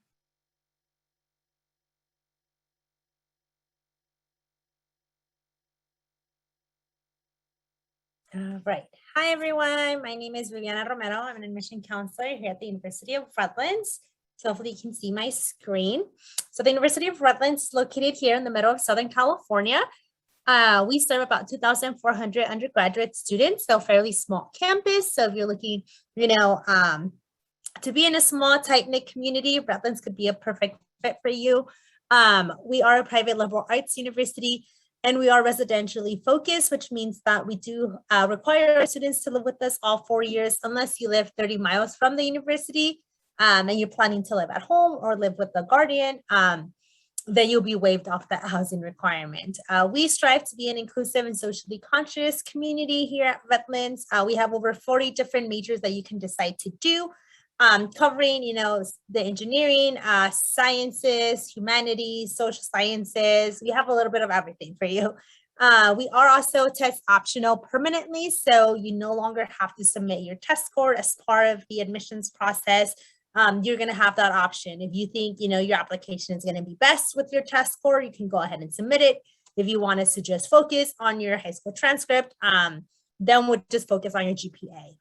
All right. Hi, everyone. My name is Viviana Romero. I'm an admission counselor here at the University of Redlands. So hopefully you can see my screen. So the University of Redlands is located here in the middle of Southern California. We serve about 2,400 undergraduate students, so fairly small campus. So if you're looking, to be in a small, tight-knit community, Redlands could be a perfect fit for you. We are a private liberal arts university, and we are residentially focused, which means that we do require our students to live with us all 4 years, unless you live 30 miles from the university and you're planning to live at home or live with a guardian, then you'll be waived off that housing requirement. We strive to be an inclusive and socially conscious community here at Redlands. We have over 40 different majors that you can decide to do, covering, the engineering, sciences, humanities, social sciences. We have a little bit of everything for you. We are also test optional permanently, so you no longer have to submit your test score as part of the admissions process. You're going to have that option. If you think, your application is going to be best with your test score, you can go ahead and submit it. If you want us to just focus on your high school transcript, then we'll just focus on your GPA.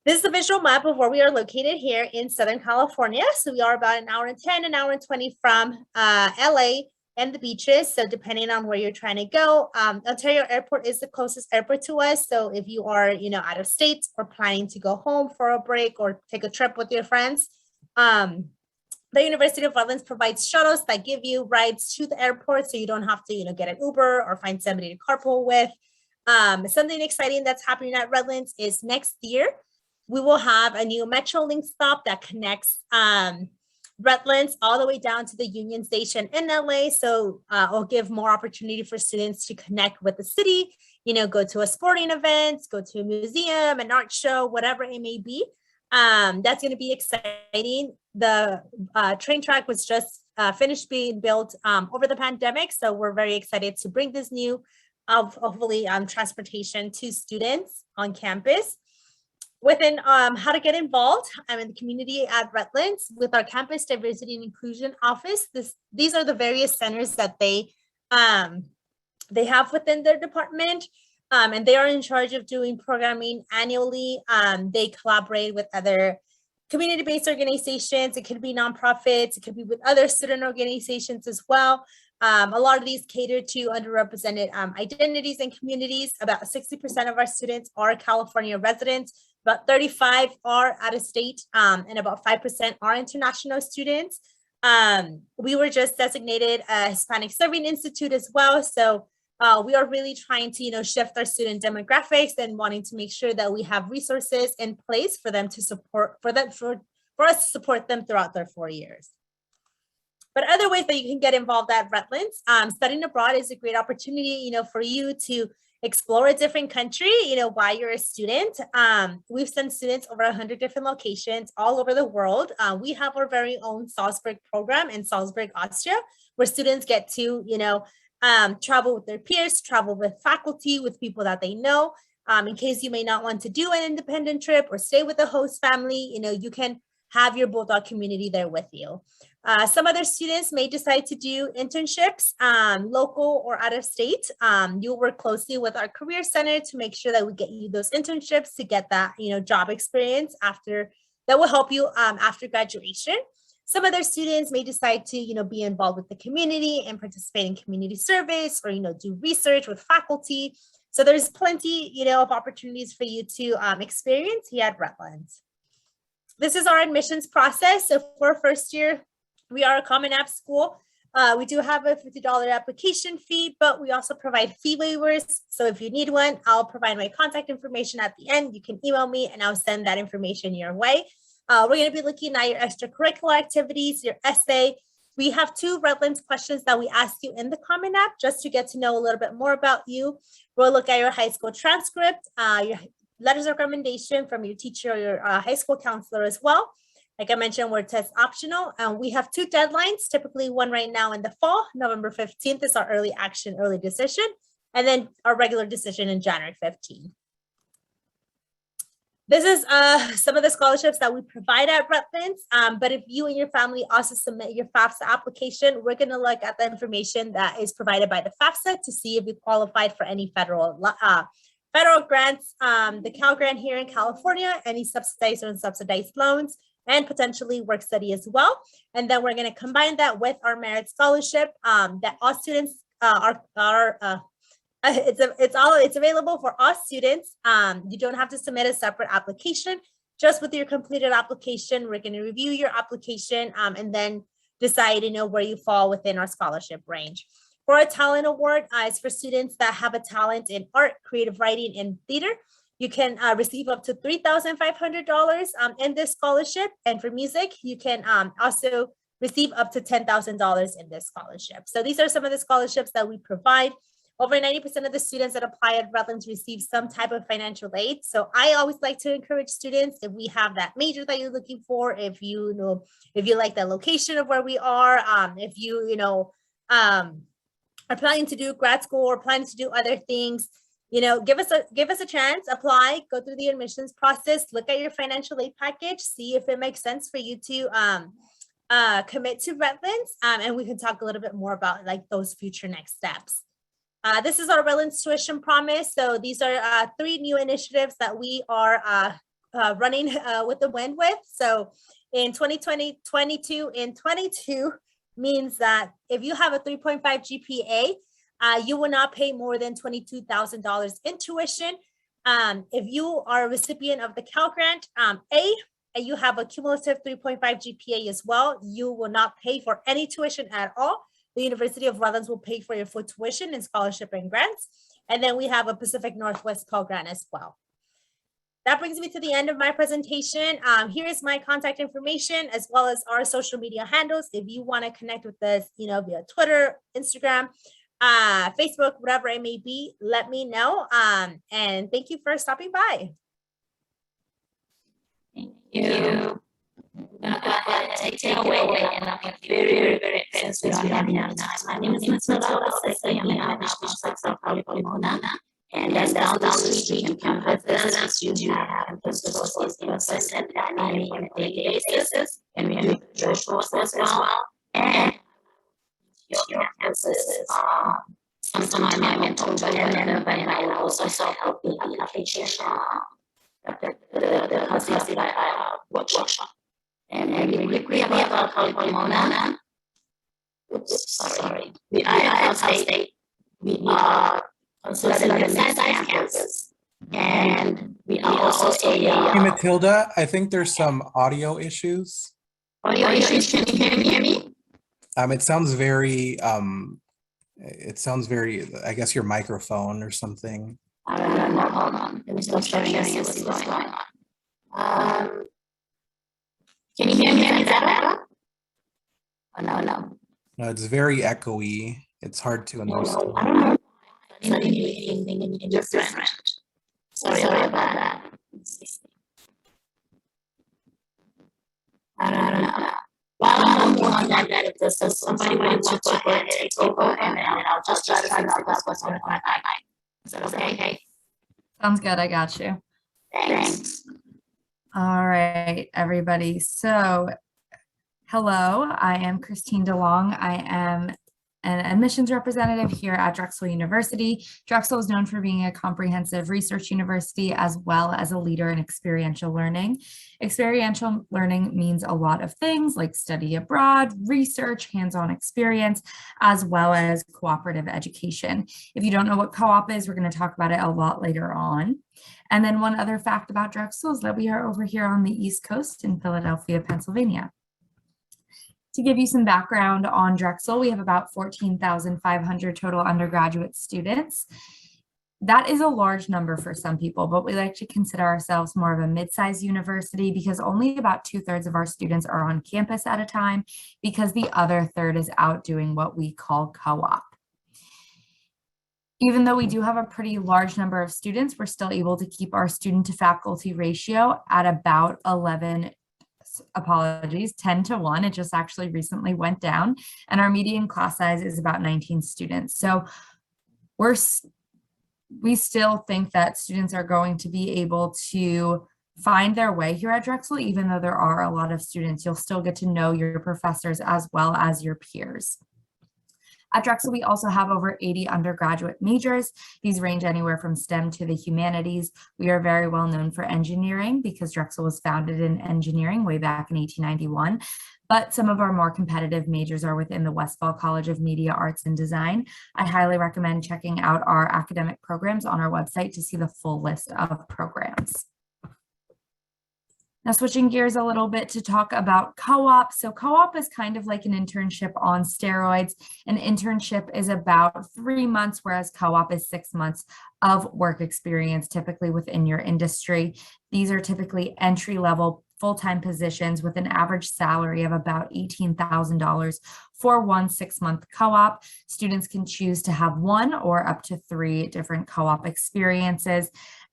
This is a visual map of where we are located here in Southern California. So we are about an hour and 10, an hour and 20 from LA and the beaches. So depending on where you're trying to go, Ontario Airport is the closest airport to us. So if you are, out of state or planning to go home for a break or take a trip with your friends, the University of Redlands provides shuttles that give you rides to the airport, so you don't have to, get an Uber or find somebody to carpool with. Something exciting that's happening at Redlands is next year, we will have a new Metrolink stop that connects Redlands all the way down to the Union Station in LA. So it'll give more opportunity for students to connect with the city, go to a sporting event, go to a museum, an art show, whatever it may be. That's going to be exciting. The train track was just finished being built over the pandemic. So we're very excited to bring this new, hopefully, transportation to students on campus. Within how to get involved, I'm in the community at Redlands with our Campus Diversity and Inclusion Office. These are the various centers that they have within their department, and they are in charge of doing programming annually. They collaborate with other community-based organizations. It could be nonprofits. It could be with other student organizations as well. A lot of these cater to underrepresented identities and communities. About 60% of our students are California residents. About 35 are out of state, and about 5% are international students. We were just designated a Hispanic Serving Institute as well. So we are really trying to, shift our student demographics and wanting to make sure that we have resources in place for them to support, for us to support them throughout their 4 years. But other ways that you can get involved at Redlands, studying abroad is a great opportunity, for you to explore a different country, while you're a student. We've sent students over 100 different locations all over the world. We have our very own Salzburg program in Salzburg, Austria, where students get to, travel with their peers, travel with faculty, with people that they know. In case you may not want to do an independent trip or stay with a host family, you can have your Bulldog community there with you. Some other students may decide to do internships, local or out of state. You'll work closely with our Career Center to make sure that we get you those internships to get that, job experience that will help you after graduation. Some other students may decide to, be involved with the community and participate in community service or, do research with faculty. So there's plenty, of opportunities for you to experience here at Redlands. This is our admissions process. So for first year, we are a Common App school. We do have a $50 application fee, but we also provide fee waivers. So if you need one, I'll provide my contact information at the end. You can email me and I'll send that information your way. We're going to be looking at your extracurricular activities, your essay. We have 2 Redlands questions that we ask you in the Common App just to get to know a little bit more about you. We'll look at your high school transcript, your letters of recommendation from your teacher or your high school counselor as well. Like I mentioned, we're test optional. We have 2 deadlines, typically one right now in the fall. November 15th is our early action, early decision, and then our regular decision in January 15th. This is some of the scholarships that we provide at Redlands, but if you and your family also submit your FAFSA application, we're going to look at the information that is provided by the FAFSA to see if you qualified for any federal grants, the Cal Grant here in California, any subsidized or unsubsidized loans, and potentially work study as well. And then we're going to combine that with our merit scholarship that all students it's available for all students. You don't have to submit a separate application. Just with your completed application, we're going to review your application and then decide, where you fall within our scholarship range. For a talent award, it's for students that have a talent in art, creative writing, and theater. You can receive up to $3,500 in this scholarship. And for music, you can also receive up to $10,000 in this scholarship. So these are some of the scholarships that we provide. Over 90% of the students that apply at Redlands receive some type of financial aid. So I always like to encourage students, if we have that major that you're looking for, if you like the location of where we are, if you are planning to do grad school or planning to do other things, give us a chance, apply, go through the admissions process, look at your financial aid package, see if it makes sense for you to commit to Redlands, and we can talk a little bit more about like those future next steps. This is our Redlands Tuition Promise. So these are 3 new initiatives that we are running with the wind with. So in 2022 means that if you have a 3.5 GPA, you will not pay more than $22,000 in tuition. If you are a recipient of the Cal Grant A, and you have a cumulative 3.5 GPA as well, you will not pay for any tuition at all. The University of Redlands will pay for your full tuition and scholarship and grants. And then we have a Pacific Northwest Pell Grant as well. That brings me to the end of my presentation. Here is my contact information as well as our social media handles. If you want to connect with us, via Twitter, Instagram, Facebook, whatever it may be, let me know. And thank you for stopping by. Thank you. I'm going to go ahead and take away, and I'll be very, very fast. We don't have enough time. My name is Matilda. I'm and then down the street in campus, you do have principals and that meeting on a daily basis, and we have virtual as well. And your campuses, sometimes I'm in October, and then I will also help with the application, the concept workshop. And we have a Pomona. Oops, sorry. We are at Cal State. We are considered a mid-sized campus. And we are also Hey, Matilda, I think there's some audio issues. Audio issues, can you hear me? It sounds very, I guess your microphone or something. I don't know, hold on. Let me stop sharing and see what's going on. Can you hear me? Is that better? Oh, no. No, it's very echoey. It's hard to understand. I don't know. It's not anything different. Sorry about that. I don't know. While I'm working on that, if somebody wants to go ahead and take over, and then I'll just try to figure out what's going on. Is that okay? Sounds good. I got you. Thanks. All right, everybody. So, hello, I am Christine DeLong. I am an admissions representative here at Drexel University. Drexel is known for being a comprehensive research university as well as a leader in experiential learning. Experiential learning means a lot of things like study abroad, research, hands-on experience, as well as cooperative education. If you don't know what co-op is, we're going to talk about it a lot later on. And then one other fact about Drexel is that we are over here on the East Coast in Philadelphia, Pennsylvania. To give you some background on Drexel, we have about 14,500 total undergraduate students. That is a large number for some people, but we like to consider ourselves more of a mid-sized university because only about 2/3 of our students are on campus at a time, because the other third is out doing what we call co-op. Even though we do have a pretty large number of students, we're still able to keep our student to faculty ratio at about 10 to 1. It just actually recently went down, and our median class size is about 19 students. So we still think that students are going to be able to find their way here at Drexel. Even though there are a lot of students, you'll still get to know your professors as well as your peers. At Drexel, we also have over 80 undergraduate majors. These range anywhere from STEM to the humanities. We are very well known for engineering because Drexel was founded in engineering way back in 1891. But some of our more competitive majors are within the Westfall College of Media Arts and Design. I highly recommend checking out our academic programs on our website to see the full list of programs. Now, switching gears a little bit to talk about co-op. So co-op is kind of like an internship on steroids. An internship is about 3 months, whereas co-op is 6 months of work experience, typically within your industry. These are typically entry-level full-time positions with an average salary of about $18,000 for 1 6-month co-op. Students can choose to have 1 or up to 3 different co-op experiences.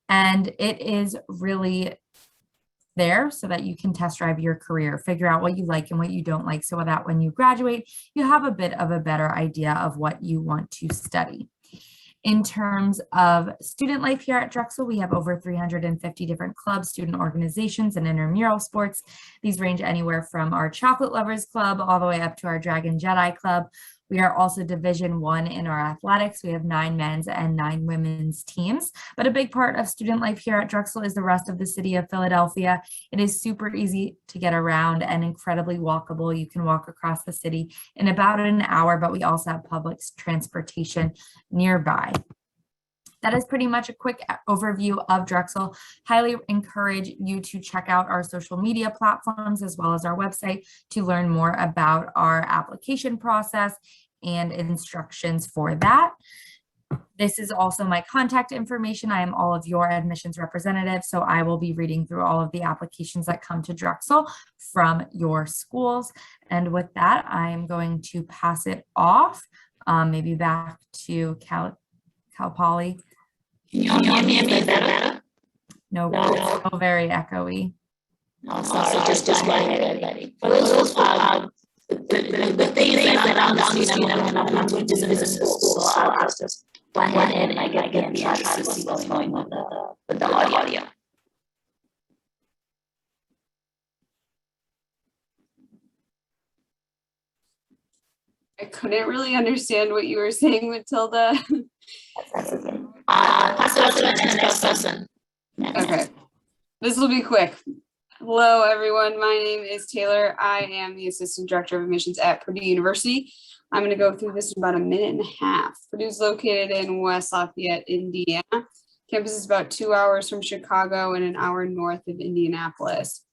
And it is really there so that you can test drive your career, figure out what you like and what you don't like, so that when you graduate, you have a bit of a better idea of what you want to study. In terms of student life here at Drexel, we have over 350 different clubs, student organizations, and intramural sports. These range anywhere from our Chocolate Lovers Club all the way up to our Dragon Jedi Club. We are also Division I in our athletics. We have 9 men's and 9 women's teams. But a big part of student life here at Drexel is the rest of the city of Philadelphia. It is super easy to get around and incredibly walkable. You can walk across the city in about an hour, but we also have public transportation nearby. That is pretty much a quick overview of Drexel. Highly encourage you to check out our social media platforms as well as our website to learn more about our application process and instructions for that. This is also my contact information. I am all of your admissions representative, so I will be reading through all of the applications that come to Drexel from your schools. And with that, I am going to pass it off, maybe back to Cal Poly. Can you hear me a bit better? No, it's still very echoey. No, so just go ahead, everybody. For those the things that I'm down and I'm going to visit the school, so I'll just go ahead and I get the try to see what's going on with the audio. I couldn't really understand what you were saying, Matilda. That's okay. Pass it on to the next person. Okay, this will be quick. Hello, everyone. My name is Taylor. I am the Assistant Director of Admissions at Purdue University. I'm going to go through this in about a minute and a half. Purdue is located in West Lafayette, Indiana. Campus is about 2 hours from Chicago and an hour north of Indianapolis.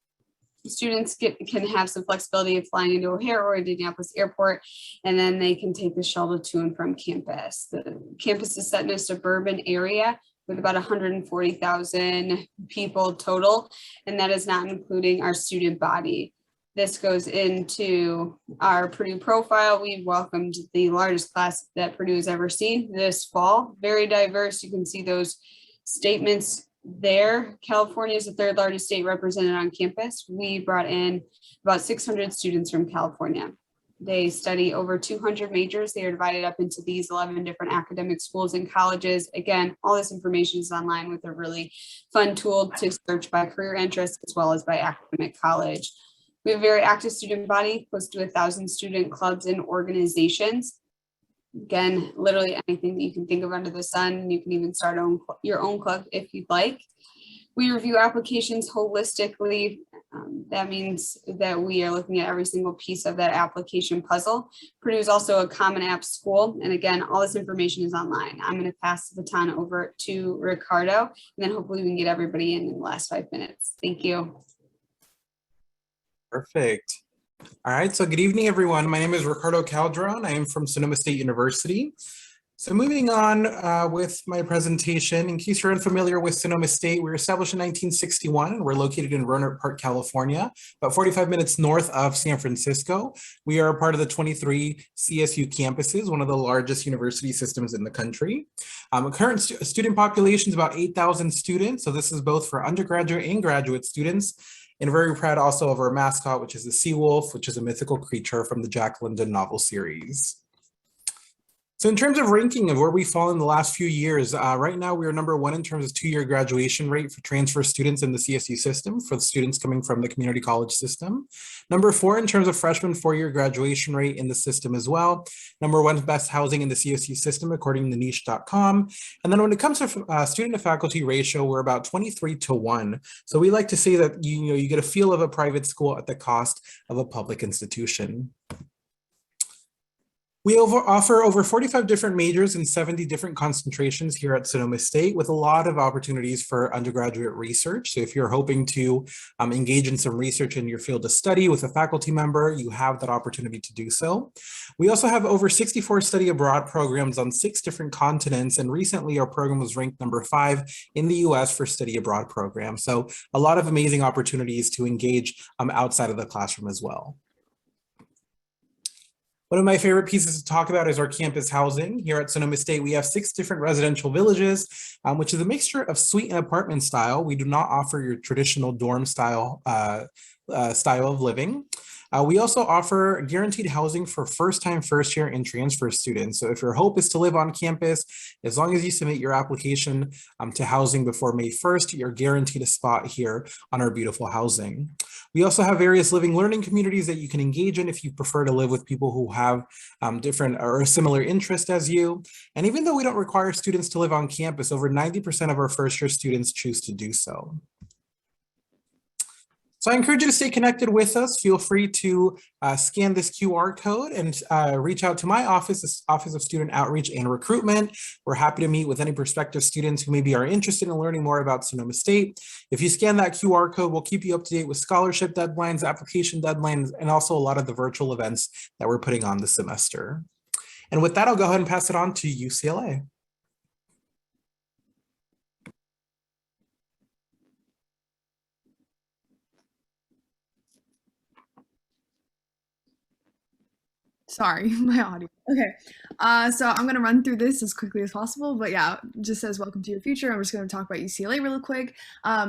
Students can have some flexibility of flying into O'Hare or Indianapolis Airport, and then they can take the shuttle to and from campus. The campus is set in a suburban area with about 140,000 people total, and that is not including our student body. This goes into our Purdue profile. We welcomed the largest class that Purdue has ever seen this fall. Very diverse. You can see those statements there. California is the 3rd largest state represented on campus. We brought in about 600 students from California. They study over 200 majors. They are divided up into these 11 different academic schools and colleges. Again, all this information is online with a really fun tool to search by career interest as well as by academic college. We have a very active student body, close to 1,000 student clubs and organizations. Again, literally anything that you can think of under the sun. You can even start your own club if you'd like. We review applications holistically. That means that we are looking at every single piece of that application puzzle. Purdue is also a Common App school. And again, all this information is online. I'm going to pass the baton over to Ricardo, and then hopefully we can get everybody in the last 5 minutes. Thank you. Perfect. All right, so good evening, everyone. My name is Ricardo Calderon. I am from Sonoma State University. So moving on with my presentation, in case you're unfamiliar with Sonoma State, we were established in 1961 and we're located in Rohnert Park, California, about 45 minutes north of San Francisco. We are a part of the 23 CSU campuses, one of the largest university systems in the country. Current student population is about 8,000 students. So this is both for undergraduate and graduate students. And very proud also of our mascot, which is the sea wolf, which is a mythical creature from the Jack London novel series. So in terms of ranking of where we fall in the last few years, right now we are #1 in terms of two-year graduation rate for transfer students in the CSU system for the students coming from the community college system. #4 in terms of freshman four-year graduation rate in the system as well. #1 best housing in the CSU system according to niche.com. And then when it comes to student to faculty ratio, we're about 23:1. So we like to say that you get a feel of a private school at the cost of a public institution. We offer over 45 different majors and 70 different concentrations here at Sonoma State with a lot of opportunities for undergraduate research. So if you're hoping to engage in some research in your field of study with a faculty member, you have that opportunity to do so. We also have over 64 study abroad programs on 6 different continents. And recently our program was ranked #5 in the US for study abroad programs. So a lot of amazing opportunities to engage outside of the classroom as well. One of my favorite pieces to talk about is our campus housing. Here at Sonoma State, we have 6 different residential villages, which is a mixture of suite and apartment style. We do not offer your traditional dorm style of living. We also offer guaranteed housing for first-time, first-year, and transfer students. So if your hope is to live on campus, as long as you submit your application to housing before May 1st, you're guaranteed a spot here on our beautiful housing. We also have various living learning communities that you can engage in if you prefer to live with people who have different or similar interests as you. And even though we don't require students to live on campus, over 90% of our first-year students choose to do so. So I encourage you to stay connected with us. Feel free to scan this QR code and reach out to my office, the Office of Student Outreach and Recruitment. We're happy to meet with any prospective students who maybe are interested in learning more about Sonoma State. If you scan that QR code, we'll keep you up to date with scholarship deadlines, application deadlines, and also a lot of the virtual events that we're putting on this semester. And with that, I'll go ahead and pass it on to UCLA. Sorry, my audio. Okay, so I'm gonna run through this as quickly as possible, but yeah, just says welcome to your future. I'm just gonna talk about UCLA really quick.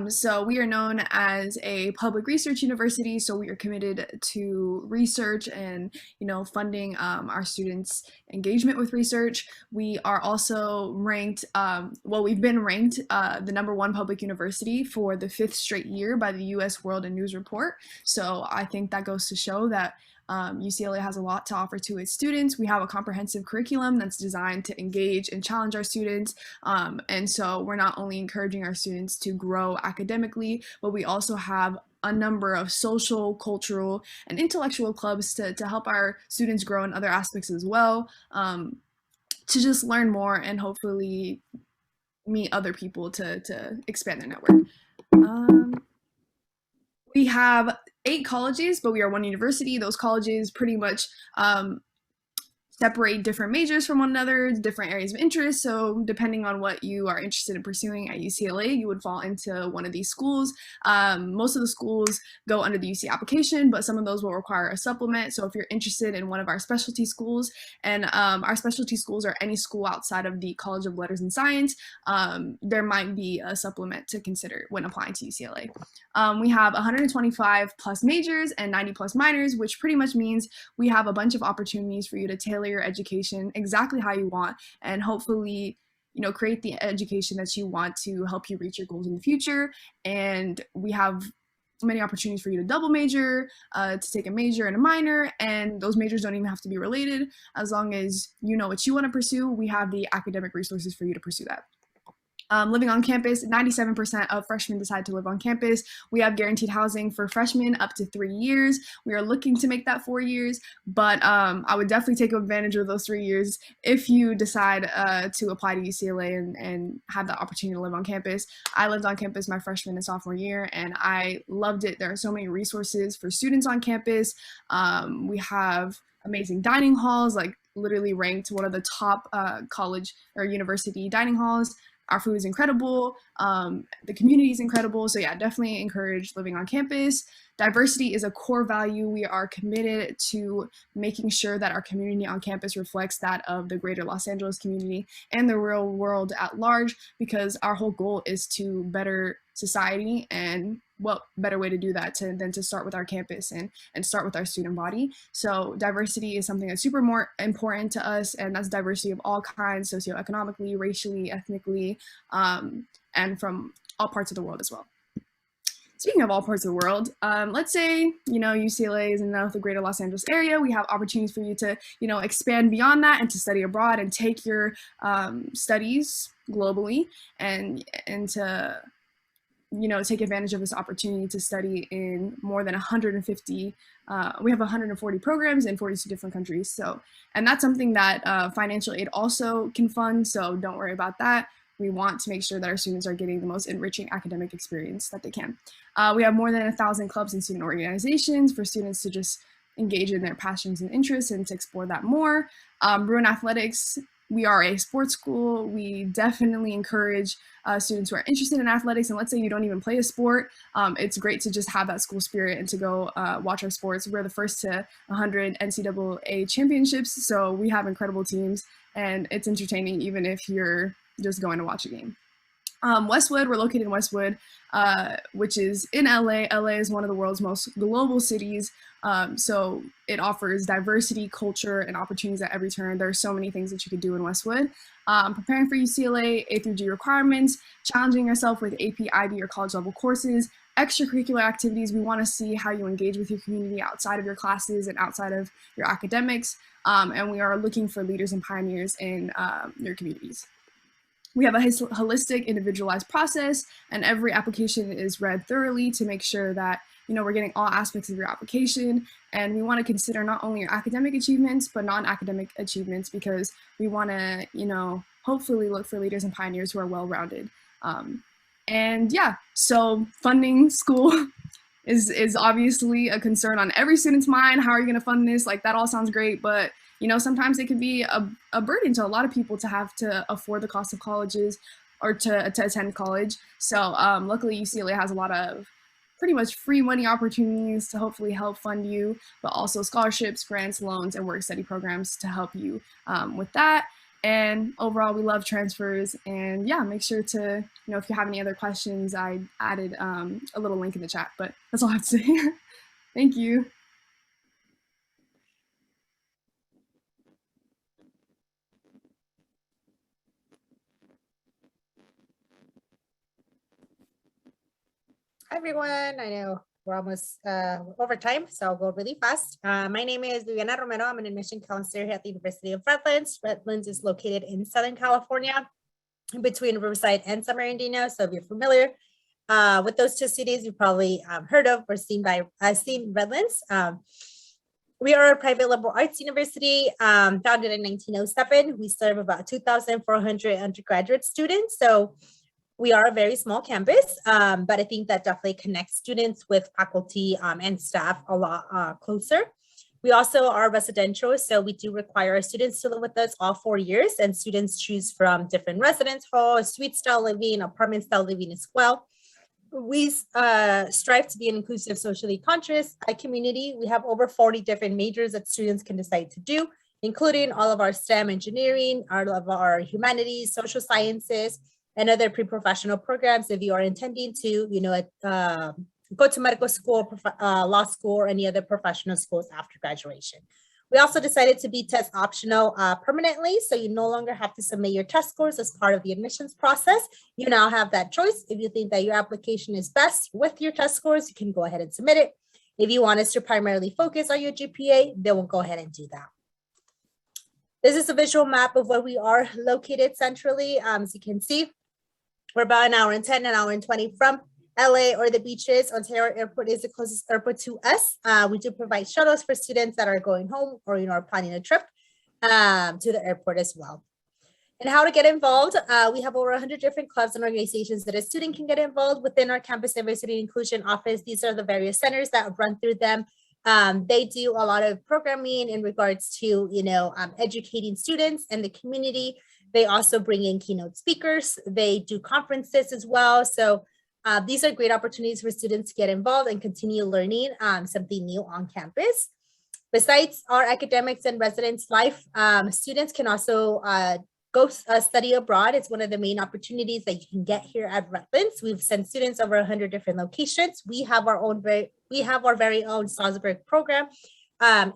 So we are known as a public research university, so we are committed to research and funding our students' engagement with research. We are also ranked, we've been ranked the #1 public university for the 5th straight year by the U.S. World and News Report. So I think that goes to show that UCLA has a lot to offer to its students. We have a comprehensive curriculum that's designed to engage and challenge our students. And so we're not only encouraging our students to grow academically, but we also have a number of social, cultural, and intellectual clubs to help our students grow in other aspects as well, to just learn more and hopefully meet other people to expand their network. We have 8 colleges, but we are one university. Those colleges pretty much separate different majors from one another, different areas of interest. So depending on what you are interested in pursuing at UCLA, you would fall into one of these schools. Most of the schools go under the UC application, but some of those will require a supplement. So if you're interested in one of our specialty schools, and our specialty schools are any school outside of the College of Letters and Science, there might be a supplement to consider when applying to UCLA. We have 125 plus majors and 90 plus minors, which pretty much means we have a bunch of opportunities for you to tailor your education exactly how you want and hopefully create the education that you want to help you reach your goals in the future. And we have many opportunities for you to double major, to take a major and a minor, and those majors don't even have to be related. As long as you know what you want to pursue, we have the academic resources for you to pursue that. Living on campus, 97% of freshmen decide to live on campus. We have guaranteed housing for freshmen up to 3 years. We are looking to make that 4 years, but I would definitely take advantage of those 3 years if you decide to apply to UCLA and have the opportunity to live on campus. I lived on campus my freshman and sophomore year, and I loved it. There are so many resources for students on campus. We have amazing dining halls, like literally ranked one of the top college or university dining halls. Our food is incredible. The community is incredible. So yeah, definitely encourage living on campus. Diversity is a core value. We are committed to making sure that our community on campus reflects that of the greater Los Angeles community and the real world at large, because our whole goal is to better society, and what better way to do that than to start with our campus and start with our student body. So diversity is something that's super more important to us, and that's diversity of all kinds, socioeconomically, racially, ethnically, and from all parts of the world as well. Speaking of all parts of the world, let's say, UCLA is in the greater Los Angeles area. We have opportunities for you to, expand beyond that and to study abroad and take your studies globally and to, take advantage of this opportunity to study in more than 150, we have 140 programs in 42 different countries. So, and that's something that financial aid also can fund. So don't worry about that. We want to make sure that our students are getting the most enriching academic experience that they can. We have more than 1,000 clubs and student organizations for students to just engage in their passions and interests and to explore that more. Bruin Athletics, we are a sports school. We definitely encourage students who are interested in athletics, and let's say you don't even play a sport, it's great to just have that school spirit and to go watch our sports. We're the first to 100 NCAA championships, so we have incredible teams, and it's entertaining even if you're just going to watch a game. Westwood, we're located in Westwood, which is in LA. LA is one of the world's most global cities, so it offers diversity, culture, and opportunities at every turn. There are so many things that you could do in Westwood. Preparing for UCLA, A through G requirements, challenging yourself with AP, IB, or college level courses, extracurricular activities. We want to see how you engage with your community outside of your classes and outside of your academics, and we are looking for leaders and pioneers in your communities. We have a holistic, individualized process, and every application is read thoroughly to make sure that we're getting all aspects of your application. And we want to consider not only your academic achievements, but non-academic achievements, because we want to, hopefully look for leaders and pioneers who are well-rounded. And yeah, so funding school is obviously a concern on every student's mind. How are you going to fund this? Like, that all sounds great, but sometimes it can be a burden to a lot of people to have to afford the cost of colleges or to attend college. So luckily UCLA has a lot of pretty much free money opportunities to hopefully help fund you, but also scholarships, grants, loans, and work study programs to help you with that. And overall, we love transfers. And yeah, make sure to, if you have any other questions, I added a little link in the chat, but that's all I have to say. Thank you. Hi, everyone. I know we're almost over time, so I'll go really fast. My name is Viviana Romero. I'm an admission counselor here at the University of Redlands. Redlands is located in Southern California, in between Riverside and San Bernardino. So if you're familiar with those two cities, you've probably heard of or seen Redlands. We are a private liberal arts university founded in 1907. We serve about 2,400 undergraduate students. So we are a very small campus, but I think that definitely connects students with faculty and staff a lot closer. We also are residential, so we do require our students to live with us all 4 years, and students choose from different residence halls, suite style living, apartment style living as well. We strive to be an inclusive, socially conscious community. We have over 40 different majors that students can decide to do, including all of our STEM engineering, all of our humanities, social sciences, and other pre-professional programs if you are intending to, go to medical school, law school, or any other professional schools after graduation. We also decided to be test optional permanently, so you no longer have to submit your test scores as part of the admissions process. You now have that choice. If you think that your application is best with your test scores, you can go ahead and submit it. If you want us to primarily focus on your GPA, then we'll go ahead and do that. This is a visual map of where we are located centrally. As you can see, We're about an hour and 10, an hour and 20 from LA or the beaches. Ontario Airport is the closest airport to us. We do provide shuttles for students that are going home or, are planning a trip to the airport as well. And how to get involved. We have over 100 different clubs and organizations that a student can get involved within our campus diversity and inclusion office. These are the various centers that run through them. They do a lot of programming in regards to, educating students and the community. They also bring in keynote speakers. They do conferences as well. So these are great opportunities for students to get involved and continue learning something new on campus. Besides our academics and residence life, students can also go study abroad. It's one of the main opportunities that you can get here at Rutland's. We've sent students over 100 different locations. We have our very own Salzburg program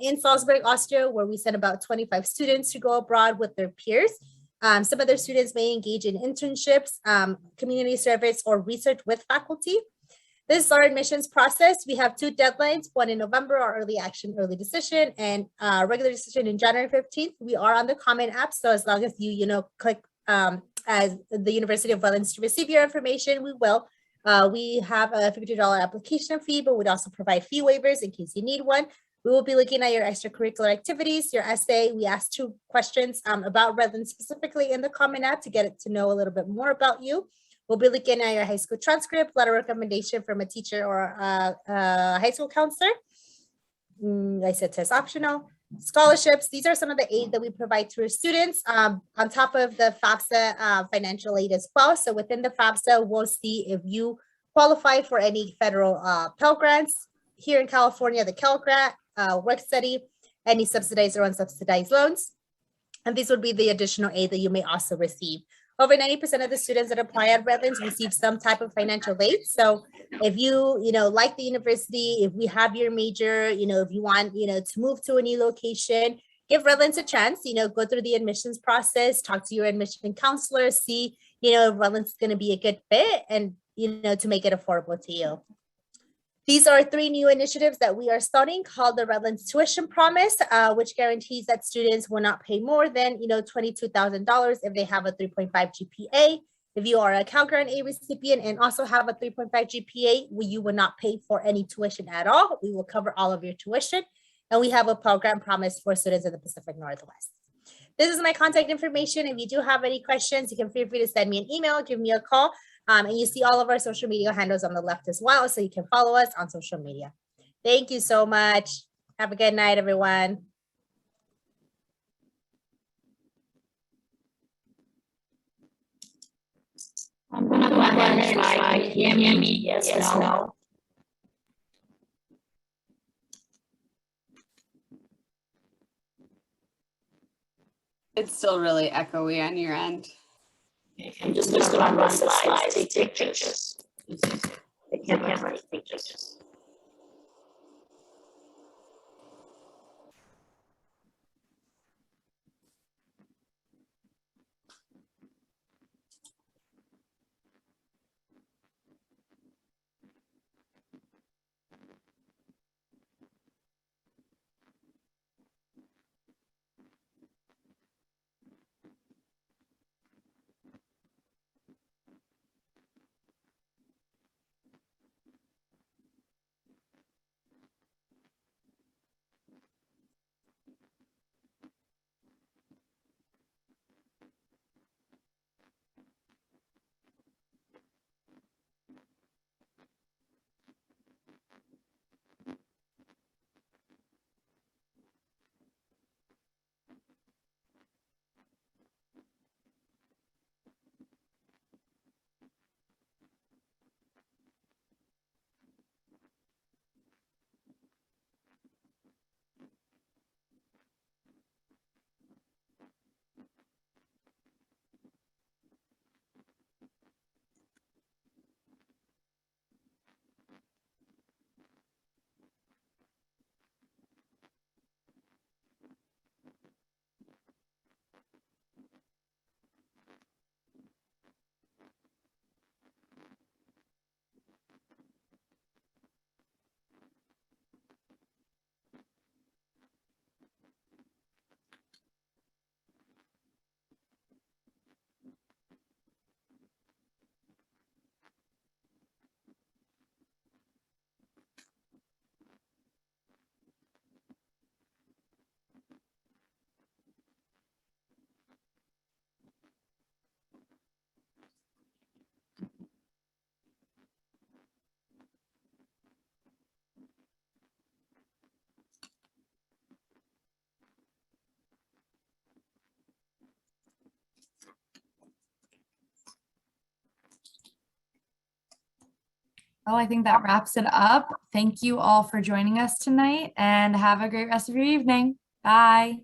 in Salzburg, Austria, where we send about 25 students to go abroad with their peers. Some of their students may engage in internships, community service, or research with faculty. This is our admissions process. We have 2 deadlines, one in November, our early action, early decision, and regular decision in January 15th. We are on the Common App, so as long as you, click as the University of Rutland to receive your information, we will. We have a $50 application fee, but we'd also provide fee waivers in case you need one. We will be looking at your extracurricular activities, your essay. We asked 2 questions about Rutland specifically in the Common App to get it to know a little bit more about you. We'll be looking at your high school transcript, letter of recommendation from a teacher or a high school counselor. I said test optional. Scholarships, these are some of the aid that we provide to our students on top of the FAFSA financial aid as well. So within the FAFSA, we'll see if you qualify for any federal Pell Grants. Here in California, the Cal Grant, work study, any subsidized or unsubsidized loans. And these would be the additional aid that you may also receive. Over 90% of the students that apply at Redlands receive some type of financial aid. So if you, like the university, if we have your major, if you want, to move to a new location, give Redlands a chance, go through the admissions process, talk to your admission counselor, see, if Redlands is going to be a good fit and, to make it affordable to you. These are 3 new initiatives that we are starting called the Redlands Tuition Promise, which guarantees that students will not pay more than, $22,000 if they have a 3.5 GPA. If you are a Cal Grant A recipient and also have a 3.5 GPA, you will not pay for any tuition at all. We will cover all of your tuition. And we have a Pell Grant promise for students in the Pacific Northwest. This is my contact information. If you do have any questions, you can feel free to send me an email, give me a call. And you see all of our social media handles on the left as well, so you can follow us on social media. Thank you so much. Have a good night, everyone. I'm going to go ahead and try. Hear me? Yes, no. It's still really echoey on your end. I'm just going to run the slides, take pictures. They can't have pictures. Well, I think that wraps it up. Thank you all for joining us tonight and have a great rest of your evening. Bye.